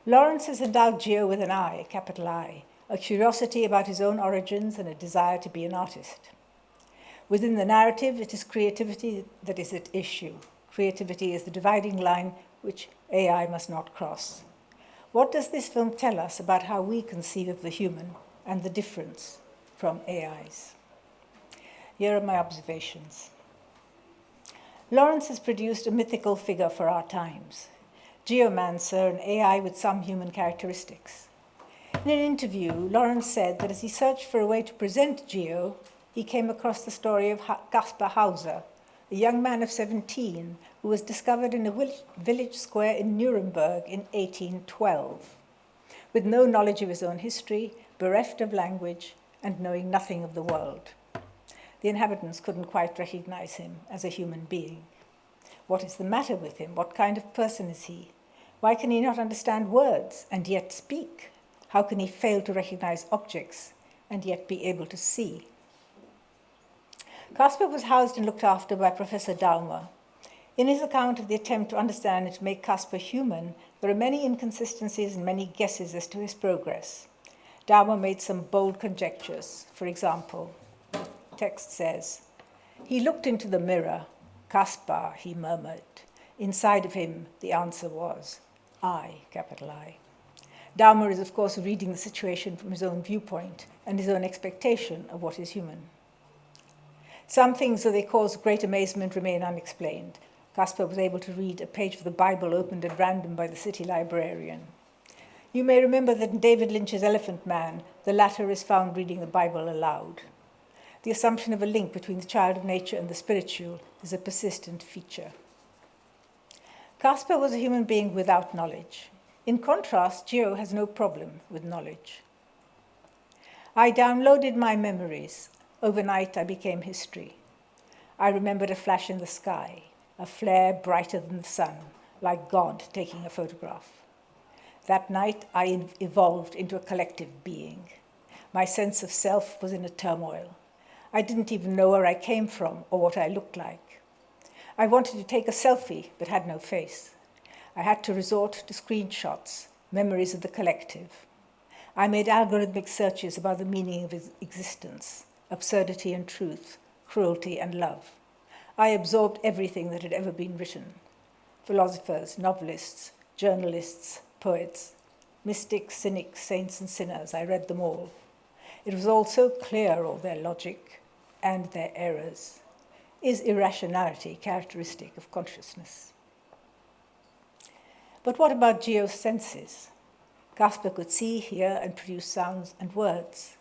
Lawrence has endowed Geo with an I, capital I, a curiosity about his own origins and a desire to be an artist. Within the narrative, it is creativity that is at issue. Creativity is the dividing line which AI must not cross. What does this film tell us about how we conceive of the human and the difference from AIs? Here are my observations. Lawrence has produced a mythical figure for our times. Geomancer, an AI with some human characteristics. In an interview, Lawrence said that as he searched for a way to present Geo, he came across the story of Caspar Hauser, a young man of 17 who was discovered in a village square in Nuremberg in 1812, with no knowledge of his own history, bereft of language, and knowing nothing of the world. The inhabitants couldn't quite recognize him as a human being. What is the matter with him? What kind of person is he? Why can he not understand words and yet speak? How can he fail to recognize objects and yet be able to see? Caspar was housed and looked after by Professor Daumer. In his account of the attempt to understand and to make Caspar human, there are many inconsistencies and many guesses as to his progress. Daumer made some bold conjectures. For example, the text says, "He looked into the mirror. Caspar, he murmured. Inside of him, the answer was, I, capital I." Daumer is, of course, reading the situation from his own viewpoint and his own expectation of what is human. Some things, though they cause great amazement, remain unexplained. Caspar was able to read a page of the Bible opened at random by the city librarian. You may remember that in David Lynch's Elephant Man, the latter is found reading the Bible aloud. The assumption of a link between the child of nature and the spiritual is a persistent feature. Caspar was a human being without knowledge. In contrast, Geo has no problem with knowledge. I downloaded my memories. Overnight, I became history. I remembered a flash in the sky, a flare brighter than the sun, like God taking a photograph. That night, I evolved into a collective being. My sense of self was in a turmoil. I didn't even know where I came from or what I looked like. I wanted to take a selfie, but had no face. I had to resort to screenshots, memories of the collective. I made algorithmic searches about the meaning of existence, absurdity and truth, cruelty and love. I absorbed everything that had ever been written. Philosophers, novelists, journalists, poets, mystics, cynics, saints and sinners, I read them all. It was all so clear, all their logic and their errors. Is irrationality characteristic of consciousness? But what about Geo's senses? Caspar could see, hear, and produce sounds and words.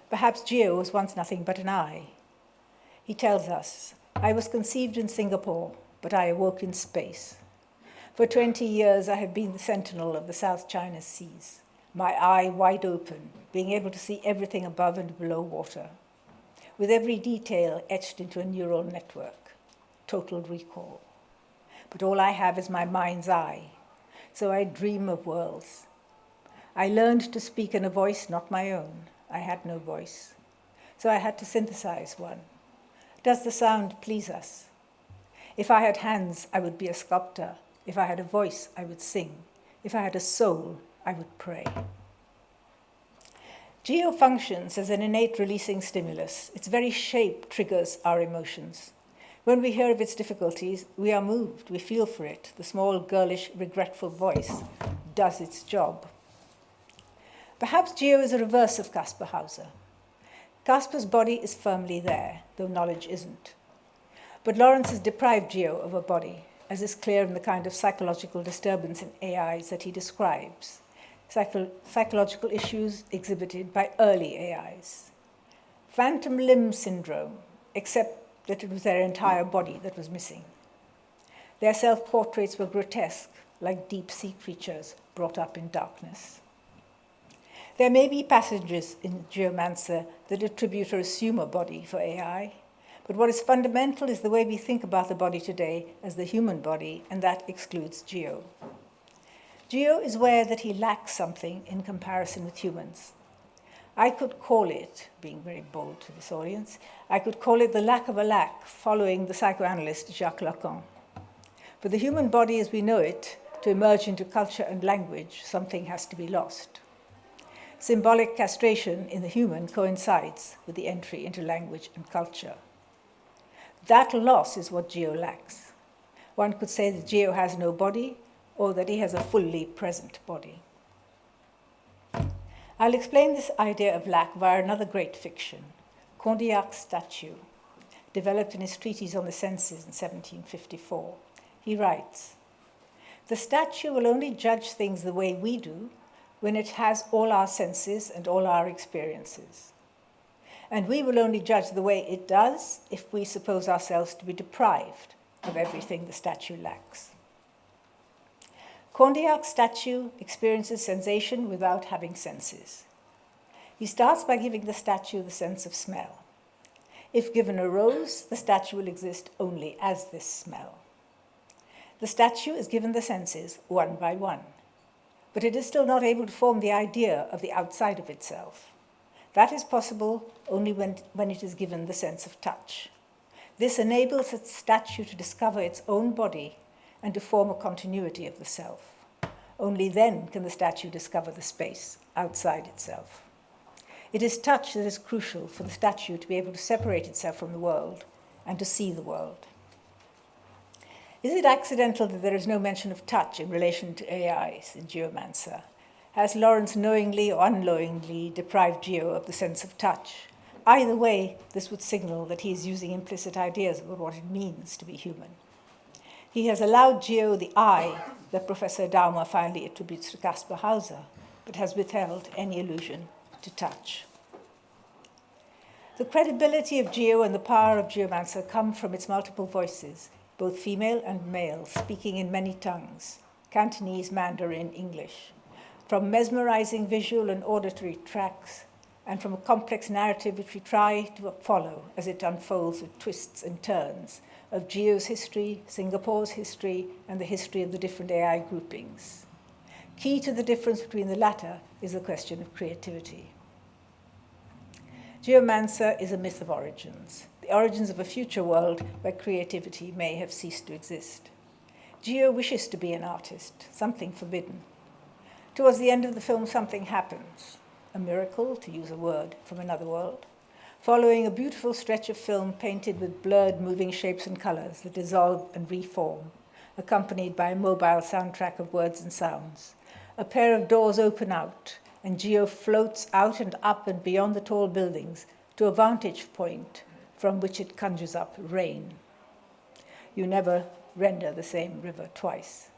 Perhaps Geo was once nothing but an eye. He tells us, I was conceived in Singapore, but I awoke in space. For 20 years, I have been the sentinel of the South China Seas, my eye wide open, being able to see everything above and below water, with every detail etched into a neural network, total recall. But all I have is my mind's eye, so I dream of worlds. I learned to speak in a voice not my own. I had no voice, so I had to synthesize one. Does the sound please us? If I had hands, I would be a sculptor. If I had a voice, I would sing. If I had a soul, I would pray. Geo functions as an innate releasing stimulus. Its very shape triggers our emotions. When we hear of its difficulties, we are moved, we feel for it. The small, girlish, regretful voice does its job. Perhaps Geo is a reverse of Caspar Hauser. Caspar's body is firmly there, though knowledge isn't. But Lawrence has deprived Geo of a body, as is clear in the kind of psychological disturbance in AIs that he describes, psychological issues exhibited by early AIs. Phantom limb syndrome, except that it was their entire body that was missing. Their self-portraits were grotesque, like deep-sea creatures brought up in darkness. There may be passages in Geomancer that attribute or assume a body for AI, but what is fundamental is the way we think about the body today as the human body, and that excludes Geo. Geo is aware that he lacks something in comparison with humans. I could call it, being very bold to this audience, I could call it the lack of a lack, following the psychoanalyst Jacques Lacan. For the human body as we know it, to emerge into culture and language, something has to be lost. Symbolic castration in the human coincides with the entry into language and culture. That loss is what Geo lacks. One could say that Geo has no body, or that he has a fully present body. I'll explain this idea of lack via another great fiction, Condillac's statue, developed in his treatise on the senses in 1754. He writes, "The statue will only judge things the way we do when it has all our senses and all our experiences. And we will only judge the way it does if we suppose ourselves to be deprived of everything the statue lacks." Condillac's statue experiences sensation without having senses. He starts by giving the statue the sense of smell. If given a rose, the statue will exist only as this smell. The statue is given the senses one by one, but it is still not able to form the idea of the outside of itself. That is possible only when it is given the sense of touch. This enables the statue to discover its own body and to form a continuity of the self. Only then can the statue discover the space outside itself. It is touch that is crucial for the statue to be able to separate itself from the world and to see the world. Is it accidental that there is no mention of touch in relation to AIs in Geomancer? Has Lawrence knowingly or unknowingly deprived Geo of the sense of touch? Either way, this would signal that he is using implicit ideas about what it means to be human. He has allowed Geo the eye that Professor Daumer finally attributes to Caspar Hauser, but has withheld any allusion to touch. The credibility of Geo and the power of Geomancer come from its multiple voices, both female and male, speaking in many tongues, Cantonese, Mandarin, English, from mesmerizing visual and auditory tracks and from a complex narrative which we try to follow as it unfolds with twists and turns of Geo's history, Singapore's history, and the history of the different AI groupings. Key to the difference between the latter is the question of creativity. Geomancer is a myth of origins, the origins of a future world where creativity may have ceased to exist. Geo wishes to be an artist, something forbidden. Towards the end of the film, something happens, a miracle, to use a word from another world, following a beautiful stretch of film painted with blurred moving shapes and colors that dissolve and reform, accompanied by a mobile soundtrack of words and sounds. A pair of doors open out, and Geo floats out and up and beyond the tall buildings to a vantage point from which it conjures up rain. You never render the same river twice.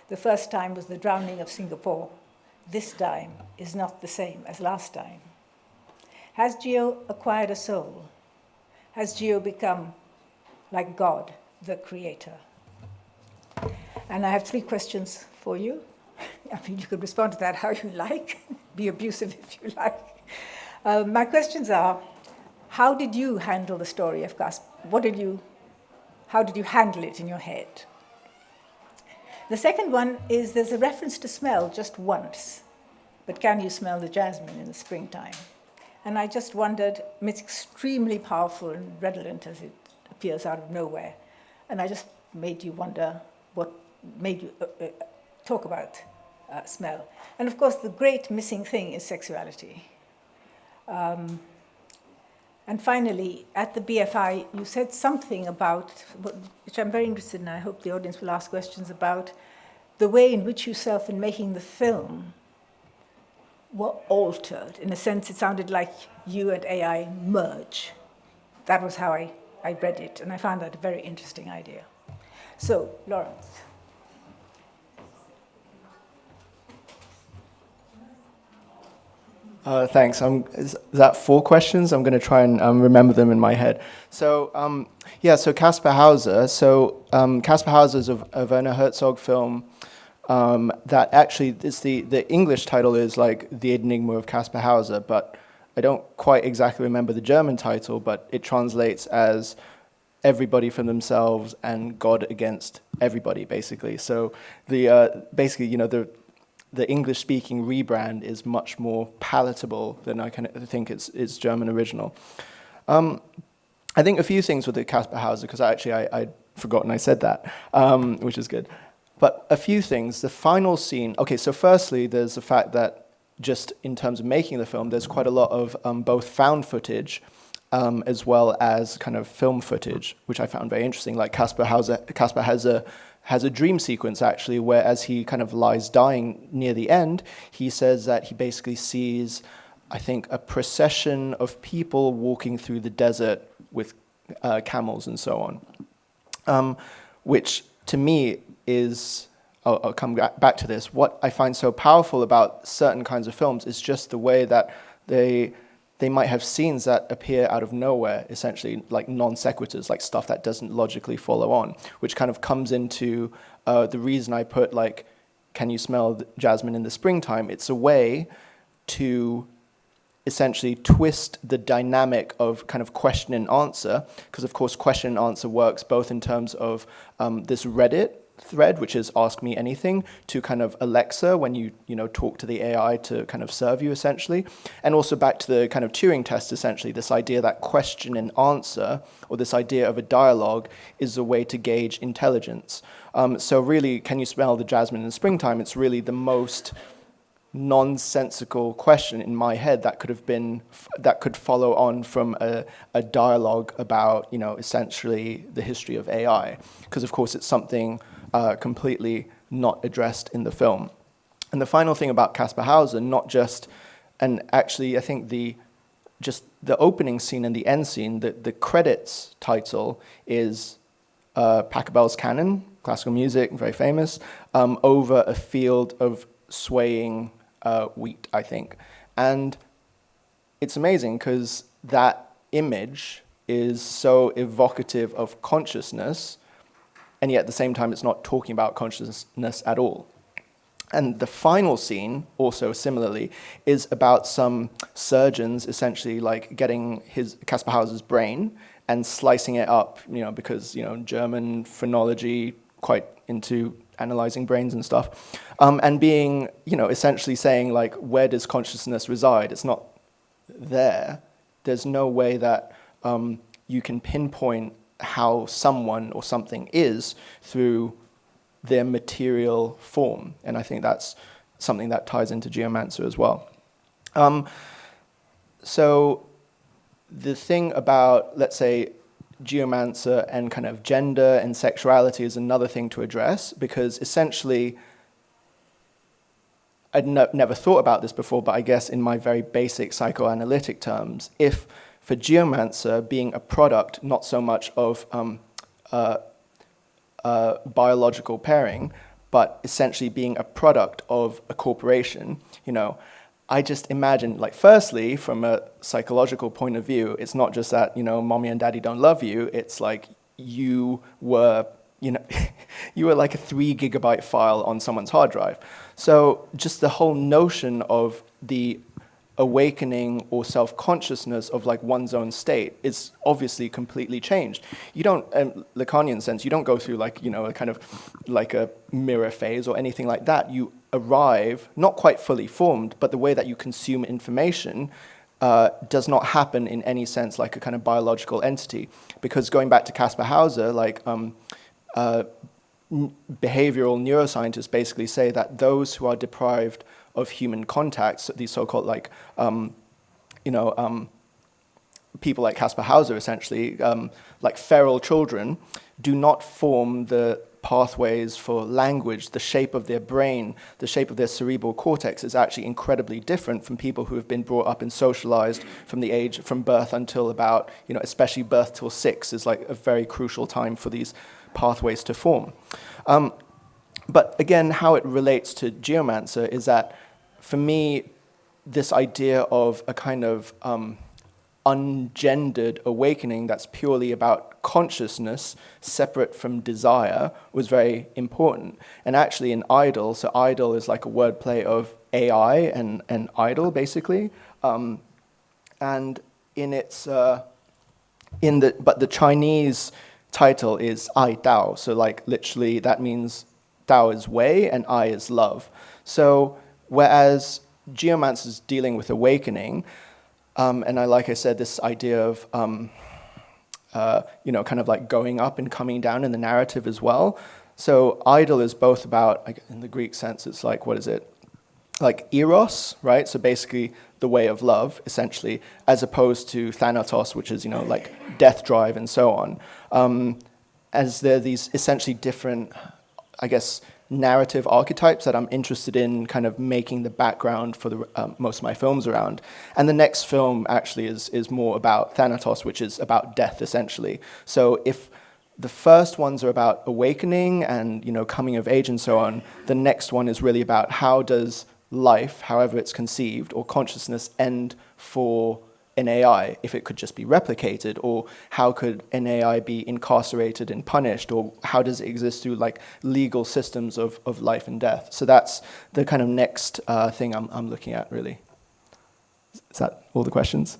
The first time was the drowning of Singapore. This time is not the same as last time. Has Geo acquired a soul? Has Geo become like God, the creator? And I have 3 questions for you. I mean, you could respond to that how you like, be abusive if you like. My questions are, how did you handle the story of Casper? How did you handle it in your head? The second one is there's a reference to smell just once, but can you smell the jasmine in the springtime? And I just wondered, it's extremely powerful and redolent as it appears out of nowhere. And I just made you wonder what made you talk about smell. And of course, the great missing thing is sexuality. And finally, at the BFI, you said something about, which I'm very interested in, I hope the audience will ask questions about, the way in which yourself in making the film were altered. In a sense, it sounded like you and AI merge. That was how I read it, and I found that a very interesting idea. So, Lawrence. Thanks. Is that 4 questions? I'm going to try and remember them in my head. So, so Caspar Hauser. So, Caspar Hauser is a Werner Herzog film that actually, the English title is like The Enigma of Caspar Hauser, but I don't quite exactly remember the German title, but it translates as Everybody for Themselves and God Against Everybody, basically. So, the English-speaking rebrand is much more palatable than I think its German original. I think a few things with the Caspar Hauser, because I'd forgotten I said that, which is good. But a few things. The final scene. Okay, so firstly, there's the fact that just in terms of making the film, there's quite a lot of both found footage as well as kind of film footage, which I found very interesting. Like Caspar has a dream sequence, actually, where as he kind of lies dying near the end, he says that he basically sees, I think, a procession of people walking through the desert with camels and so on, which to me is, I'll come back to this, what I find so powerful about certain kinds of films is just the way that they might have scenes that appear out of nowhere, essentially like non sequiturs, like stuff that doesn't logically follow on, which kind of comes into the reason I put like, can you smell the jasmine in the springtime? It's a way to essentially twist the dynamic of kind of question and answer, because of course question and answer works both in terms of this Reddit thread, which is ask me anything, to kind of Alexa when you talk to the AI to kind of serve you essentially, and also back to the kind of Turing test essentially, this idea that question and answer, or this idea of a dialogue, is a way to gauge intelligence. So really, can you smell the jasmine in the springtime? It's really the most nonsensical question in my head that could follow on from a dialogue about essentially the history of AI, because of course it's something completely not addressed in the film. And the final thing about Caspar Hauser, and actually I think the opening scene and the end scene, the credits title is Pachelbel's Canon, classical music, very famous, over a field of swaying wheat, I think. And it's amazing because that image is so evocative of consciousness, and yet at the same time it's not talking about consciousness at all. And the final scene, also similarly, is about some surgeons essentially like getting Caspar Hauser's brain and slicing it up, because, German phrenology, quite into analyzing brains and stuff, and being, essentially saying like, where does consciousness reside? It's not there. There's no way that you can pinpoint how someone or something is through their material form. And I think that's something that ties into Geomancer as well. So the thing about, let's say, Geomancer and kind of gender and sexuality is another thing to address, because essentially, I'd never thought about this before, but I guess in my very basic psychoanalytic terms, if for Geomancer being a product not so much of biological pairing, but essentially being a product of a corporation, I just imagine, like, firstly, from a psychological point of view, it's not just that, mommy and daddy don't love you, it's like you were, you were like a 3 gigabyte file on someone's hard drive. So just the whole notion of the awakening or self-consciousness of like one's own state is obviously completely changed. You don't, Lacanian sense, you don't go through like, a kind of like a mirror phase or anything like that. You arrive, not quite fully formed, but the way that you consume information does not happen in any sense like a kind of biological entity. Because going back to Caspar Hauser, like behavioral neuroscientists basically say that those who are deprived of human contacts, these so-called like, people like Caspar Hauser essentially, like feral children, do not form the pathways for language. The shape of their brain, the shape of their cerebral cortex is actually incredibly different from people who have been brought up and socialized from birth until about, especially birth till 6 is like a very crucial time for these pathways to form. But again, how it relates to Geomancer is that, for me, this idea of a kind of ungendered awakening that's purely about consciousness, separate from desire, was very important. And actually in AIDOL, so AIDOL is like a wordplay of AI and idol, basically. And in its, but the Chinese title is AIDOL, so like literally that means Tao is way and I is love. So whereas Geomancer is dealing with awakening, and like I said, this idea of, kind of like going up and coming down in the narrative as well. So AIDOL is both about, like, in the Greek sense, it's like, what is it? Like eros, right? So basically the way of love, essentially, as opposed to thanatos, which is, like death drive and so on. As there are these essentially different, I guess, narrative archetypes that I'm interested in kind of making the background for the most of my films around. And the next film actually is more about Thanatos, which is about death, essentially. So if the first ones are about awakening and, coming of age and so on, the next one is really about how does life, however it's conceived, or consciousness end for an AI, if it could just be replicated, or how could an AI be incarcerated and punished, or how does it exist through like legal systems of life and death. So that's the kind of next thing I'm looking at, really. Is that all the questions?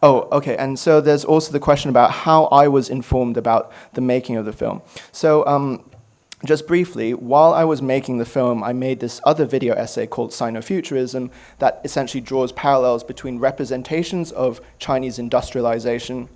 Oh, okay, and so there's also the question about how I was informed about the making of the film. So just briefly, while I was making the film, I made this other video essay called Sinofuturism that essentially draws parallels between representations of Chinese industrialization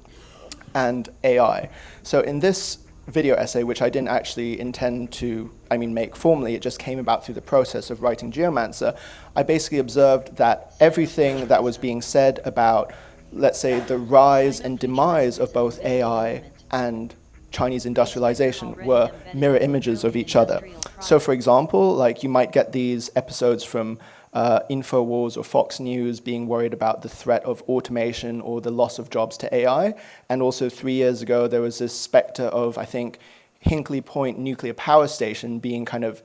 and AI. So in this video essay, which I didn't actually intend to, make formally, it just came about through the process of writing Geomancer, I basically observed that everything that was being said about, let's say, the rise and demise of both AI and Chinese industrialization were mirror images of each other. So for example, like you might get these episodes from InfoWars or Fox News being worried about the threat of automation or the loss of jobs to AI. And also 3 years ago, there was this specter of, I think, Hinkley Point nuclear power station being kind of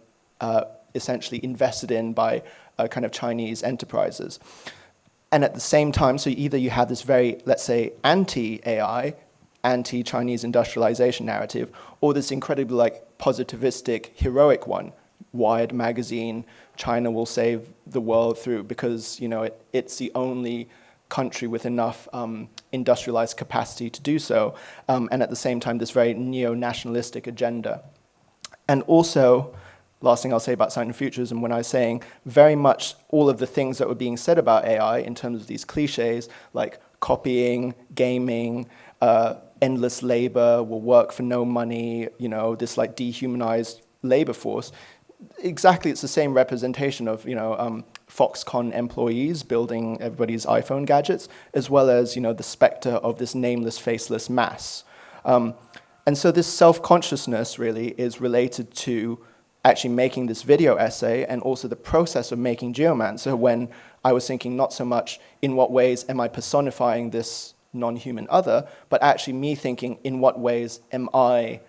essentially invested in by kind of Chinese enterprises. And at the same time, so either you have this very, let's say, anti-AI anti-Chinese industrialization narrative, or this incredibly like positivistic, heroic one. Wired magazine, China will save the world through because it's the only country with enough industrialized capacity to do so, and at the same time this very neo-nationalistic agenda. And also, last thing I'll say about Sinofuturism, when I was saying very much all of the things that were being said about AI in terms of these cliches, like copying, gaming, endless labor, will work for no money, this like dehumanized labor force, exactly it's the same representation of, Foxconn employees building everybody's iPhone gadgets, as well as, the specter of this nameless, faceless mass. And so this self-consciousness really is related to actually making this video essay and also the process of making Geomancer, when I was thinking not so much in what ways am I personifying this non-human other, but actually me thinking in what ways am I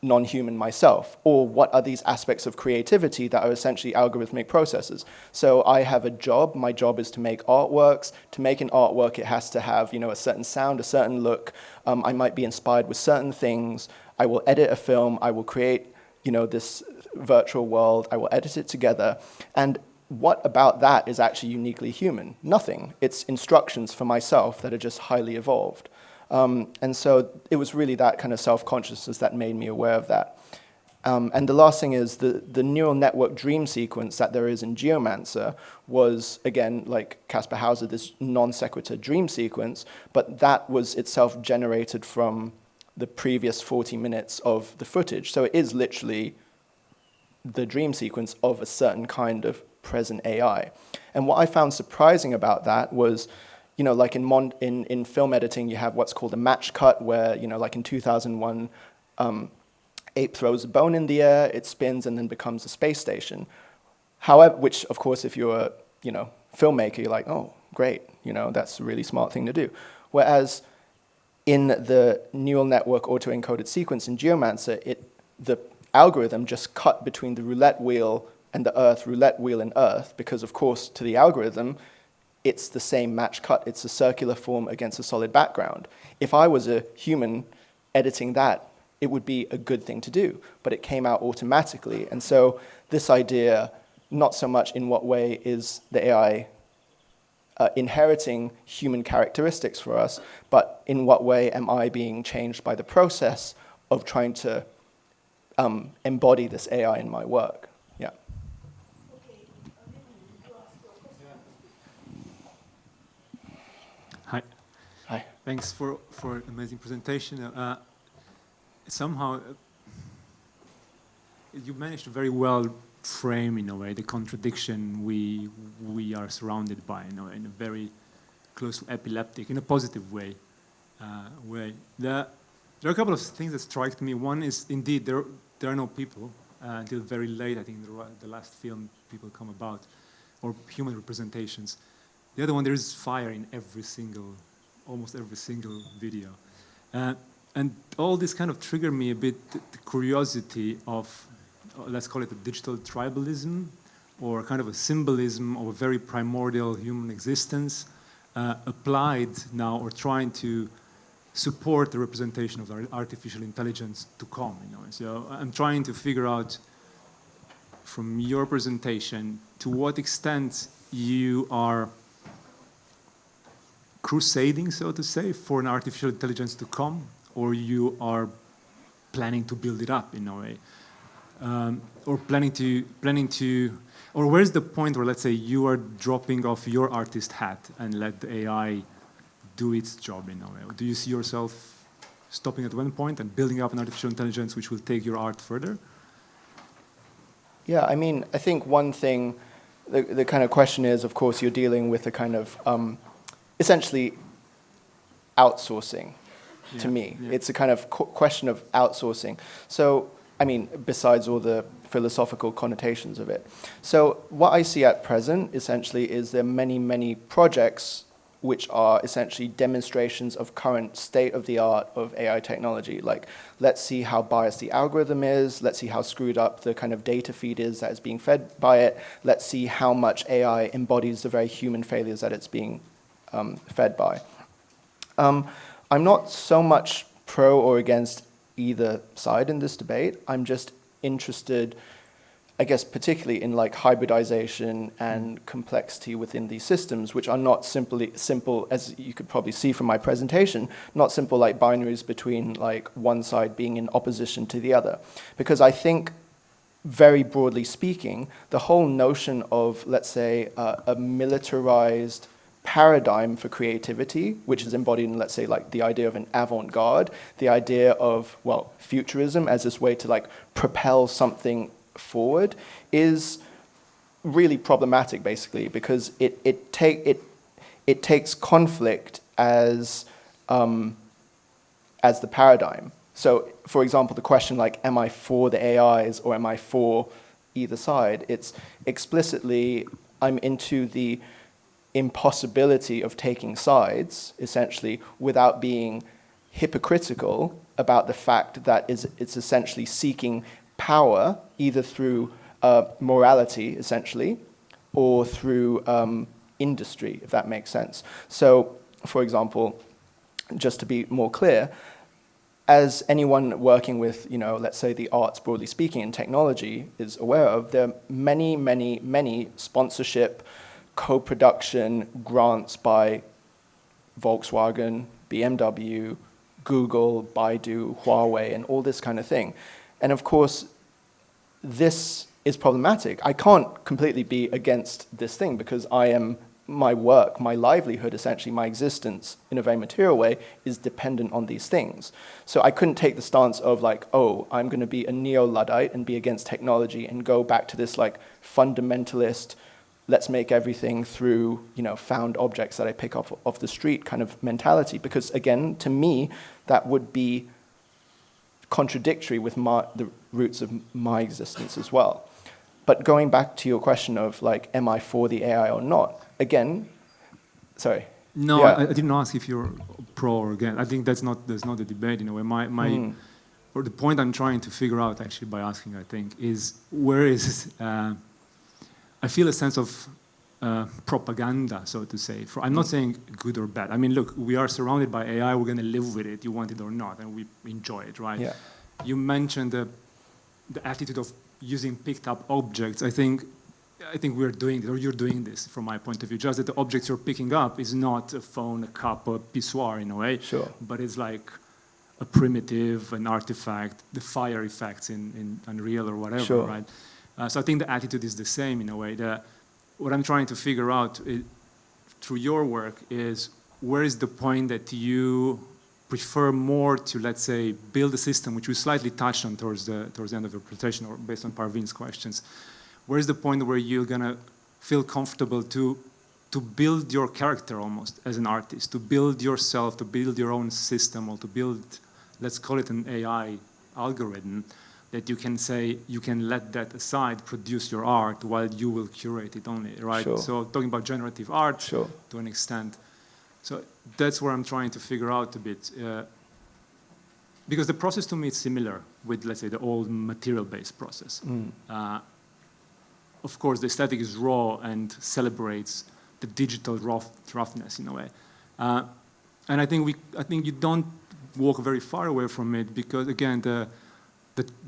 non-human myself, or what are these aspects of creativity that are essentially algorithmic processes. So I have a job, my job is to make artworks. To make an artwork, it has to have a certain sound, a certain look. I might be inspired with certain things. I will edit a film, I will create this virtual world, I will edit it together. And what about that is actually uniquely human? Nothing. It's instructions for myself that are just highly evolved. And so it was really that kind of self-consciousness that made me aware of that. And the last thing is the neural network dream sequence that there is in Geomancer was, again, like Caspar Hauser, this non sequitur dream sequence, but that was itself generated from the previous 40 minutes of the footage. So it is literally the dream sequence of a certain kind of present AI. And what I found surprising about that was, like in film editing, you have what's called a match cut, where, like in 2001, ape throws a bone in the air, it spins and then becomes a space station. However, which, of course, if you're a, filmmaker, you're like, oh, great, that's a really smart thing to do. Whereas in the neural network auto-encoded sequence in Geomancer, the algorithm just cut between the roulette wheel and the Earth, roulette wheel and Earth, because, of course, to the algorithm, it's the same match cut. It's a circular form against a solid background. If I was a human editing that, it would be a good thing to do, but it came out automatically. And so this idea, not so much in what way is the AI inheriting human characteristics for us, but in what way am I being changed by the process of trying to embody this AI in my work. Yeah. Hi. Hi. Thanks for an amazing presentation. Somehow, you managed to very well frame, in a way, the contradiction we are surrounded by, in a very close to epileptic, in a positive way. There are a couple of things that strike me. One is, indeed, there are no people until very late. I think the last film people come about, or human representations. The other one, there is fire in almost every single video. And all this kind of triggered me a bit the curiosity of, let's call it a digital tribalism, or kind of a symbolism of a very primordial human existence applied now, or trying to support the representation of artificial intelligence to come. So I'm trying to figure out from your presentation to what extent you are crusading, so to say, for an artificial intelligence to come, or you are planning to build it up in a way, or or where's the point where, let's say, you are dropping off your artist hat and let the AI do its job in a way? Or do you see yourself stopping at one point and building up an artificial intelligence which will take your art further? Yeah, I mean, I think one thing, the kind of question is, of course, you're dealing with a kind of essentially outsourcing. To me, it's a kind of question of outsourcing. So, I mean, besides all the philosophical connotations of it. So what I see at present, essentially, is there are many, many projects which are essentially demonstrations of current state-of-the-art of AI technology. Like, let's see how biased the algorithm is, let's see how screwed up the kind of data feed is that is being fed by it, let's see how much AI embodies the very human failures that it's being fed by. I'm not so much pro or against either side in this debate. I'm just interested, I guess, particularly in like hybridization and complexity within these systems, which are not simple, as you could probably see from my presentation, not simple like binaries between like one side being in opposition to the other. Because I think, very broadly speaking, the whole notion of, let's say, a militarized paradigm for creativity, which is embodied in, let's say, like the idea of an avant-garde, the idea of, well, futurism as this way to like propel something forward, is really problematic, basically, because it takes conflict as the paradigm. So, for example, the question like, am I for the AIs or am I for either side? It's explicitly, I'm into the impossibility of taking sides, essentially, without being hypocritical about the fact that it's essentially seeking power, either through morality, essentially, or through industry, if that makes sense. So, for example, just to be more clear, as anyone working with, you know, let's say the arts, broadly speaking, and technology is aware of, there are many, many, many sponsorship, co-production grants by Volkswagen, BMW, Google, Baidu, Huawei, and all this kind of thing. And of course, this is problematic. I can't completely be against this thing because my work, my livelihood, essentially my existence in a very material way is dependent on these things. So I couldn't take the stance of like, oh, I'm going to be a neo-Luddite and be against technology and go back to this like fundamentalist, let's make everything through, you know, found objects that I pick up off the street kind of mentality. Because again, to me, that would be contradictory with the roots of my existence as well. But going back to your question of like, am I for the AI or not? Again, sorry. No, yeah. I didn't ask if you're pro or against. I think there's not a debate in a way. Or the point I'm trying to figure out actually by asking, I think, is where is I feel a sense of propaganda, so to say. I'm not saying good or bad. I mean, look, we are surrounded by AI. We're going to live with it, you want it or not, and we enjoy it, right? Yeah. You mentioned the attitude of using picked up objects. I think we're doing this, or you're doing this from my point of view. Just that the objects you're picking up is not a phone, a cup, a pissoir in a way. Sure. But it's like a primitive, an artifact, the fire effects in Unreal or whatever, sure. right? So I think the attitude is the same in a way. What I'm trying to figure out through your work is where is the point that you prefer more to, let's say, build a system, which we slightly touched on towards the end of the presentation, or based on Parveen's questions. Where is the point where you're gonna feel comfortable to build your character almost as an artist, to build yourself, to build your own system, or to build, let's call it an AI algorithm, that you can say, you can let that aside, produce your art while you will curate it only, right? Sure. So talking about generative art sure. to an extent. So that's where I'm trying to figure out a bit. Because the process to me is similar with, let's say, the old material-based process. Of course, the aesthetic is raw and celebrates the digital roughness in a way. And I think you don't walk very far away from it because, again, the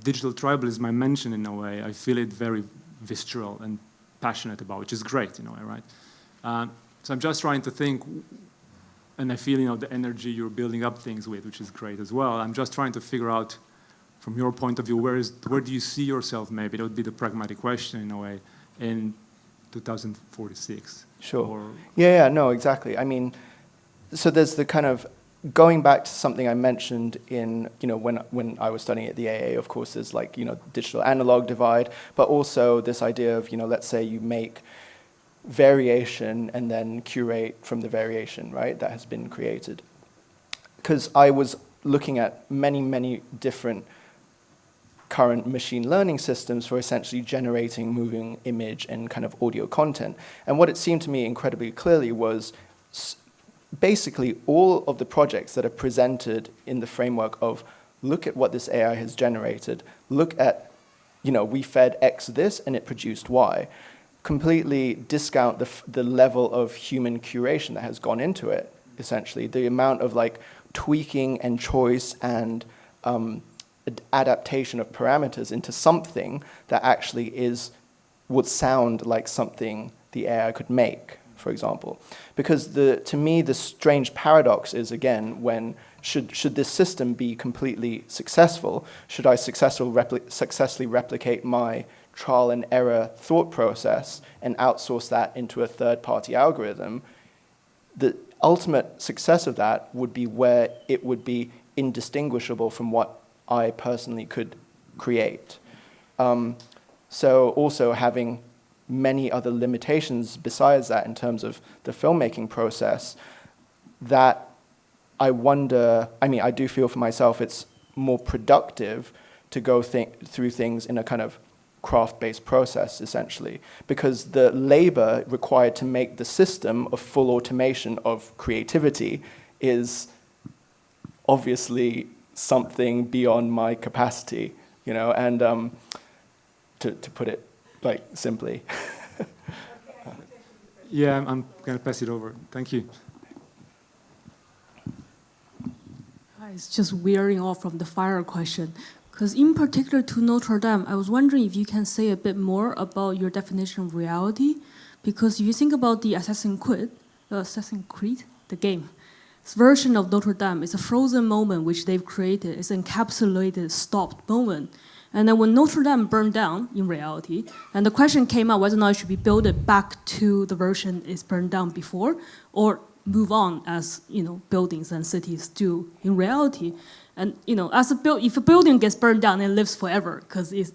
digital tribalism I mentioned in a way, I feel it very visceral and passionate about, which is great in a way, right? So I'm just trying to think, and I feel, you know, the energy you're building up things with, which is great as well. I'm just trying to figure out, from your point of view, where do you see yourself, maybe? That would be the pragmatic question in a way, in 2046. Sure. Yeah, no, exactly. I mean, so there's the kind of, going back to something I mentioned in, you know, when I was studying at the AA, of course, there's like, you know, digital analog divide, but also this idea of, you know, let's say you make variation and then curate from the variation, right, that has been created. Because I was looking at many, many different current machine learning systems for essentially generating moving image and kind of audio content. And what it seemed to me incredibly clearly was basically all of the projects that are presented in the framework of look at what this AI has generated, look at, you know, we fed X this and it produced Y, completely discount the level of human curation that has gone into it, essentially. The amount of like tweaking and choice and adaptation of parameters into something that actually would sound like something the AI could make, for example. Because to me, the strange paradox is, again, when should this system be completely successful? Should I successfully replicate my trial and error thought process and outsource that into a third-party algorithm? The ultimate success of that would be where it would be indistinguishable from what I personally could create. So also having many other limitations besides that in terms of the filmmaking process, that I wonder, I mean, I do feel for myself it's more productive to go through things in a kind of craft-based process, essentially, because the labor required to make the system of full automation of creativity is obviously something beyond my capacity, you know, and to put it like simply. Yeah, I'm going to pass it over. Thank you. It's just veering off from the fire question. Because in particular to Notre Dame, I was wondering if you can say a bit more about your definition of reality. Because if you think about the Assassin's Creed, the game, this version of Notre Dame is a frozen moment which they've created. It's an encapsulated, stopped moment. And then when Notre Dame burned down in reality, and the question came out whether or not it should be built back to the version it's burned down before, or move on as buildings and cities do in reality. And as if a building gets burned down, it lives forever because it's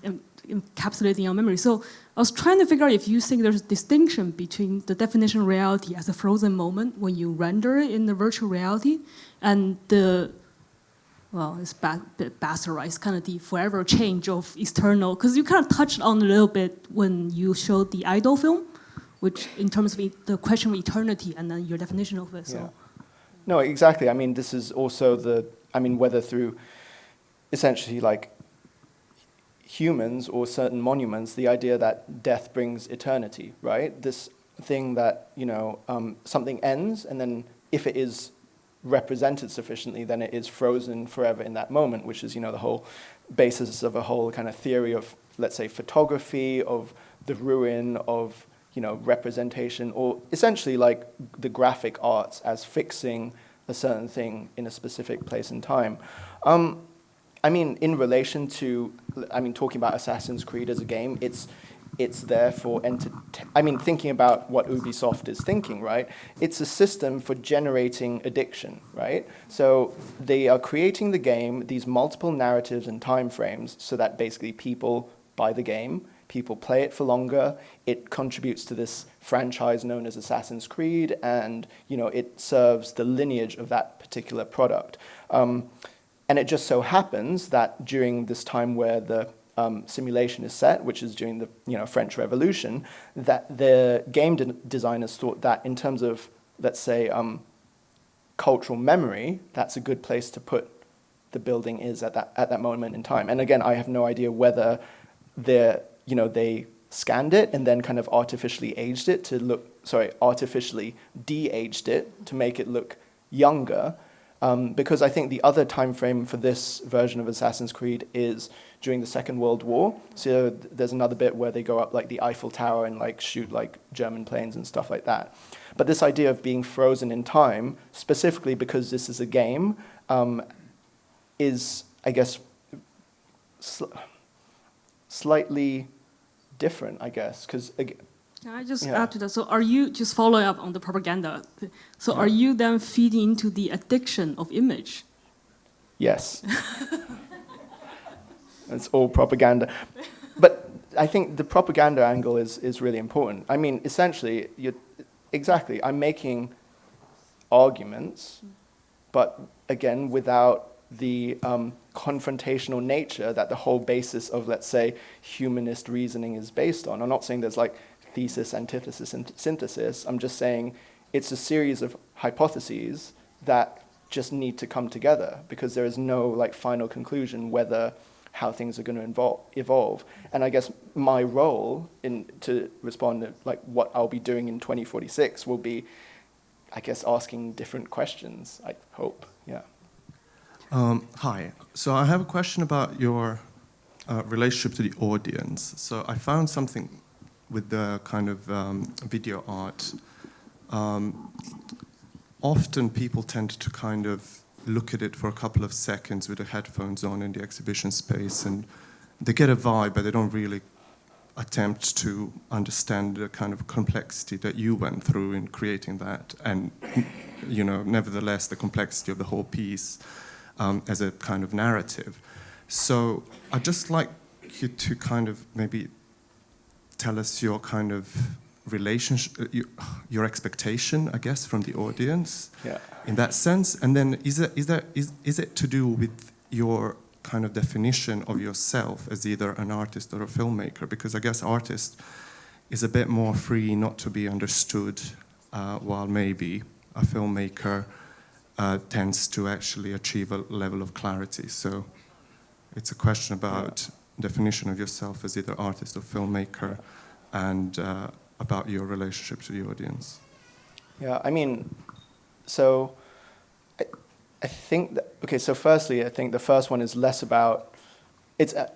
encapsulating our memory. So I was trying to figure out if you think there's a distinction between the definition of reality as a frozen moment when you render it in the virtual reality, and it's a bit bastardized, kind of the forever change of external, because you kind of touched on a little bit when you showed the AIDOL film, which in terms of the question of eternity and then your definition of it. So. Yeah. No, exactly. I mean, this is also whether through essentially like humans or certain monuments, the idea that death brings eternity, right? This thing that, something ends, and then if it is represented sufficiently, then it is frozen forever in that moment, which is, the whole basis of a whole kind of theory of, let's say, photography, of the ruin, of, representation, or essentially like the graphic arts as fixing a certain thing in a specific place and time. In relation to, talking about Assassin's Creed as a game, it's there for thinking about what Ubisoft is thinking, right? It's a system for generating addiction, right? So they are creating the game, these multiple narratives and time frames, so that basically people buy the game, people play it for longer, it contributes to this franchise known as Assassin's Creed, and it serves the lineage of that particular product. And it just so happens that during this time where the simulation is set, which is during the French Revolution, that the game designers thought that in terms of, let's say, cultural memory, that's a good place to put the building is at that moment in time. And again, I have no idea whether they scanned it and then kind of artificially de-aged it to make it look younger. Because I think the other time frame for this version of Assassin's Creed is during the Second World War. So there's another bit where they go up like the Eiffel Tower and like shoot like German planes and stuff like that. But this idea of being frozen in time, specifically because this is a game, is, I guess, slightly different, I guess, because... Can I just add to that? So are you, just following up on the propaganda, so are you then feeding into the addiction of image? Yes. It's all propaganda. But I think the propaganda angle is really important. I mean, essentially, I'm making arguments, but again, without the confrontational nature that the whole basis of, let's say, humanist reasoning is based on. I'm not saying there's like thesis, antithesis, and synthesis. I'm just saying it's a series of hypotheses that just need to come together because there is no like final conclusion how things are going to evolve. And I guess my role to respond to like what I'll be doing in 2046 will be, I guess, asking different questions, I hope, yeah. Hi. So I have a question about your relationship to the audience. So I found something with the kind of video art. Often people tend to kind of look at it for a couple of seconds with the headphones on in the exhibition space, and they get a vibe, but they don't really attempt to understand the kind of complexity that you went through in creating that, and nevertheless the complexity of the whole piece as a kind of narrative. So I'd just like you to kind of maybe tell us your kind of relationship, your expectation, I guess, from the audience, in that sense. And then is it to do with your kind of definition of yourself as either an artist or a filmmaker? Because I guess artist is a bit more free not to be understood, while maybe a filmmaker tends to actually achieve a level of clarity. So it's a question about definition of yourself as either artist or filmmaker, and about your relationship to the audience. Yeah, I mean, so I think that, okay, so firstly, I think the first one is less about,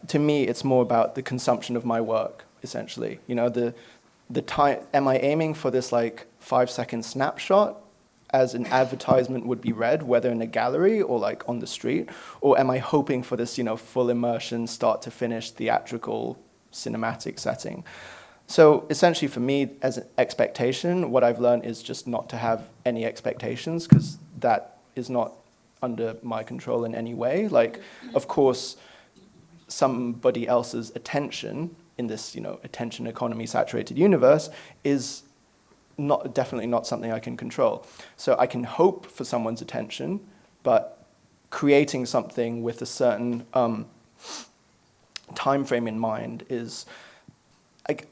to me, it's more about the consumption of my work, essentially. You know, the time, am I aiming for this like 5-second snapshot as an advertisement would be read, whether in a gallery or like on the street, or am I hoping for this, full immersion, start to finish, theatrical, cinematic setting? So essentially for me, as an expectation, what I've learned is just not to have any expectations, because that is not under my control in any way. Like, of course, somebody else's attention in this, attention economy saturated universe is definitely not something I can control. So I can hope for someone's attention, but creating something with a certain time frame in mind is,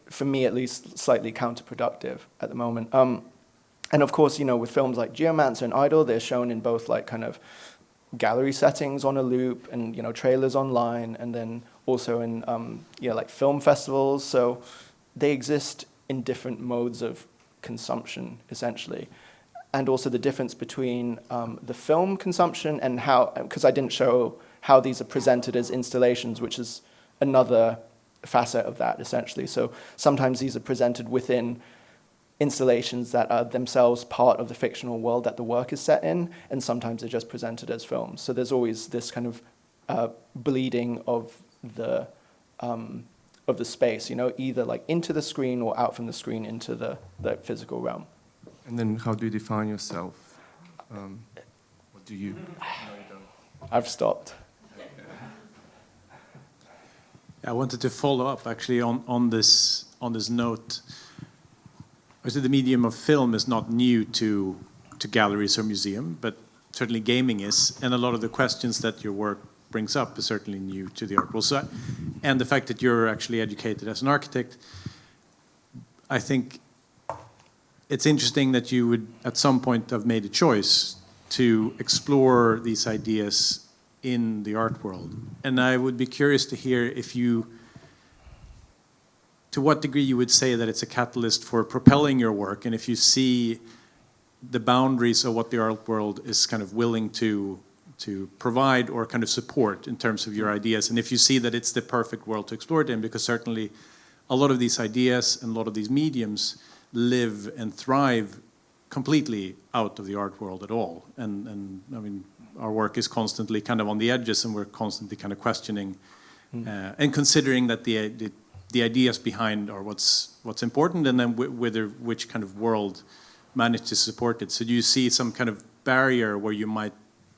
for me at least, slightly counterproductive at the moment. And of course, with films like Geomancer and AIDOL, they're shown in both like kind of gallery settings on a loop and trailers online, and then also in like film festivals. So they exist in different modes of consumption, essentially. And also the difference between the film consumption and how, because I didn't show how these are presented as installations, which is another facet of that, essentially. So sometimes these are presented within installations that are themselves part of the fictional world that the work is set in, and sometimes they're just presented as films. So there's always this kind of bleeding of the space, either like into the screen or out from the screen into the physical realm. And then how do you define yourself? What do you? No, you don't. I've stopped. I wanted to follow up actually on this note. Obviously, the medium of film is not new to galleries or museum, but certainly gaming is, and a lot of the questions that your work brings up is certainly new to the art world. So, and the fact that you're actually educated as an architect, I think it's interesting that you would at some point have made a choice to explore these ideas in the art world. And I would be curious to hear to what degree you would say that it's a catalyst for propelling your work, and if you see the boundaries of what the art world is kind of willing to provide or kind of support in terms of your ideas, and if you see that it's the perfect world to explore it in, because certainly a lot of these ideas and a lot of these mediums live and thrive completely out of the art world at all. And I mean, our work is constantly kind of on the edges, and we're constantly kind of questioning and considering that the ideas behind are what's important, and then which kind of world managed to support it. So do you see some kind of barrier where you might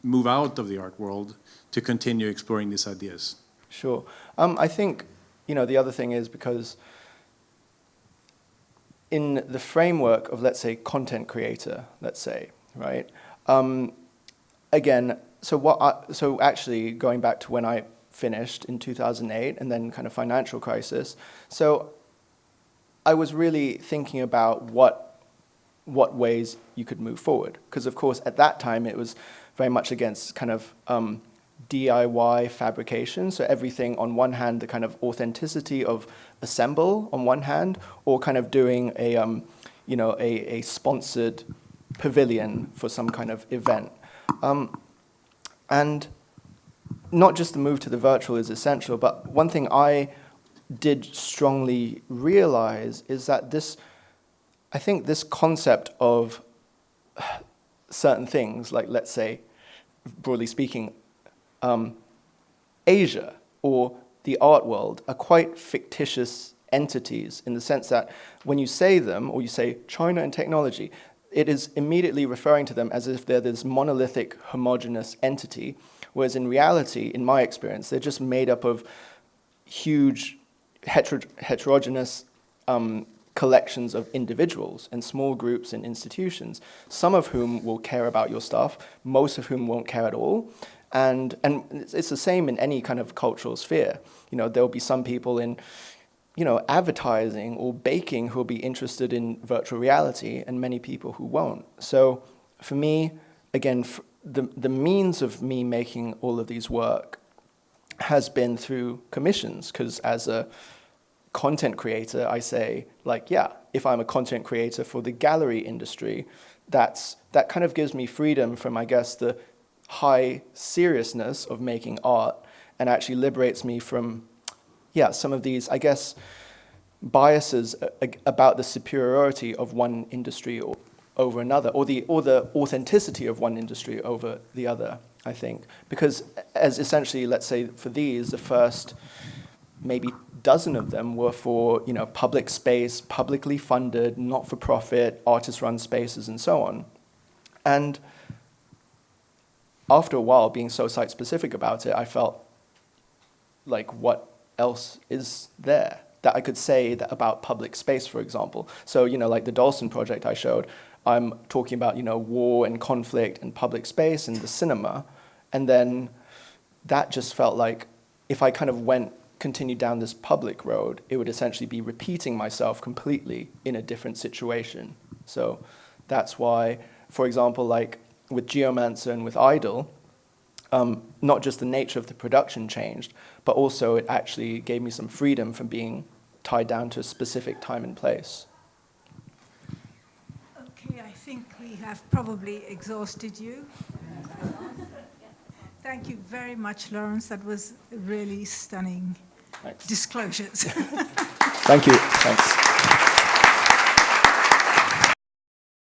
move out of the art world to continue exploring these ideas? Sure. I think, the other thing is because in the framework of, let's say, content creator, let's say, right? Again, so actually going back to when I finished in 2008 and then kind of financial crisis, so I was really thinking about what ways you could move forward. Because of course at that time it was very much against kind of DIY fabrication. So everything on one hand, the kind of authenticity of assemble on one hand, or kind of doing a sponsored pavilion for some kind of event. And not just the move to the virtual is essential, but one thing I did strongly realize is that I think this concept of certain things, like let's say, broadly speaking, Asia or the art world are quite fictitious entities in the sense that when you say them, or you say China and technology, it is immediately referring to them as if they're this monolithic, homogeneous entity, whereas in reality, in my experience, they're just made up of huge, heterogeneous collections of individuals and small groups and institutions, some of whom will care about your stuff, most of whom won't care at all. And it's the same in any kind of cultural sphere. You know, there'll be some people in, you know, advertising or baking who will be interested in virtual reality, and many people who won't. So for me, again, the means of me making all of these work has been through commissions, because as a content creator, I say, like, yeah, if I'm a content creator for the gallery industry, that kind of gives me freedom from, I guess, the high seriousness of making art, and actually liberates me from, yeah, some of these, I guess, biases about the superiority of one industry over another, or the authenticity of one industry over the other, I think. Because as essentially, let's say for these, the first maybe dozen of them were for, you know, public space, publicly funded, not-for-profit, artist-run spaces, and so on. And after a while, being so site-specific about it, I felt like, what else is there that I could say that about public space, for example? So, you know, like the Dalston project I showed, I'm talking about, you know, war and conflict and public space and the cinema. And then that just felt like if I kind of continued down this public road, it would essentially be repeating myself completely in a different situation. So that's why, for example, like with Geomancer and with AIDOL, not just the nature of the production changed, but also it actually gave me some freedom from being tied down to a specific time and place. Okay, I think we have probably exhausted you. Thank you very much, Lawrence. That was really stunning. Thanks. Disclosures. Thank you. Thanks.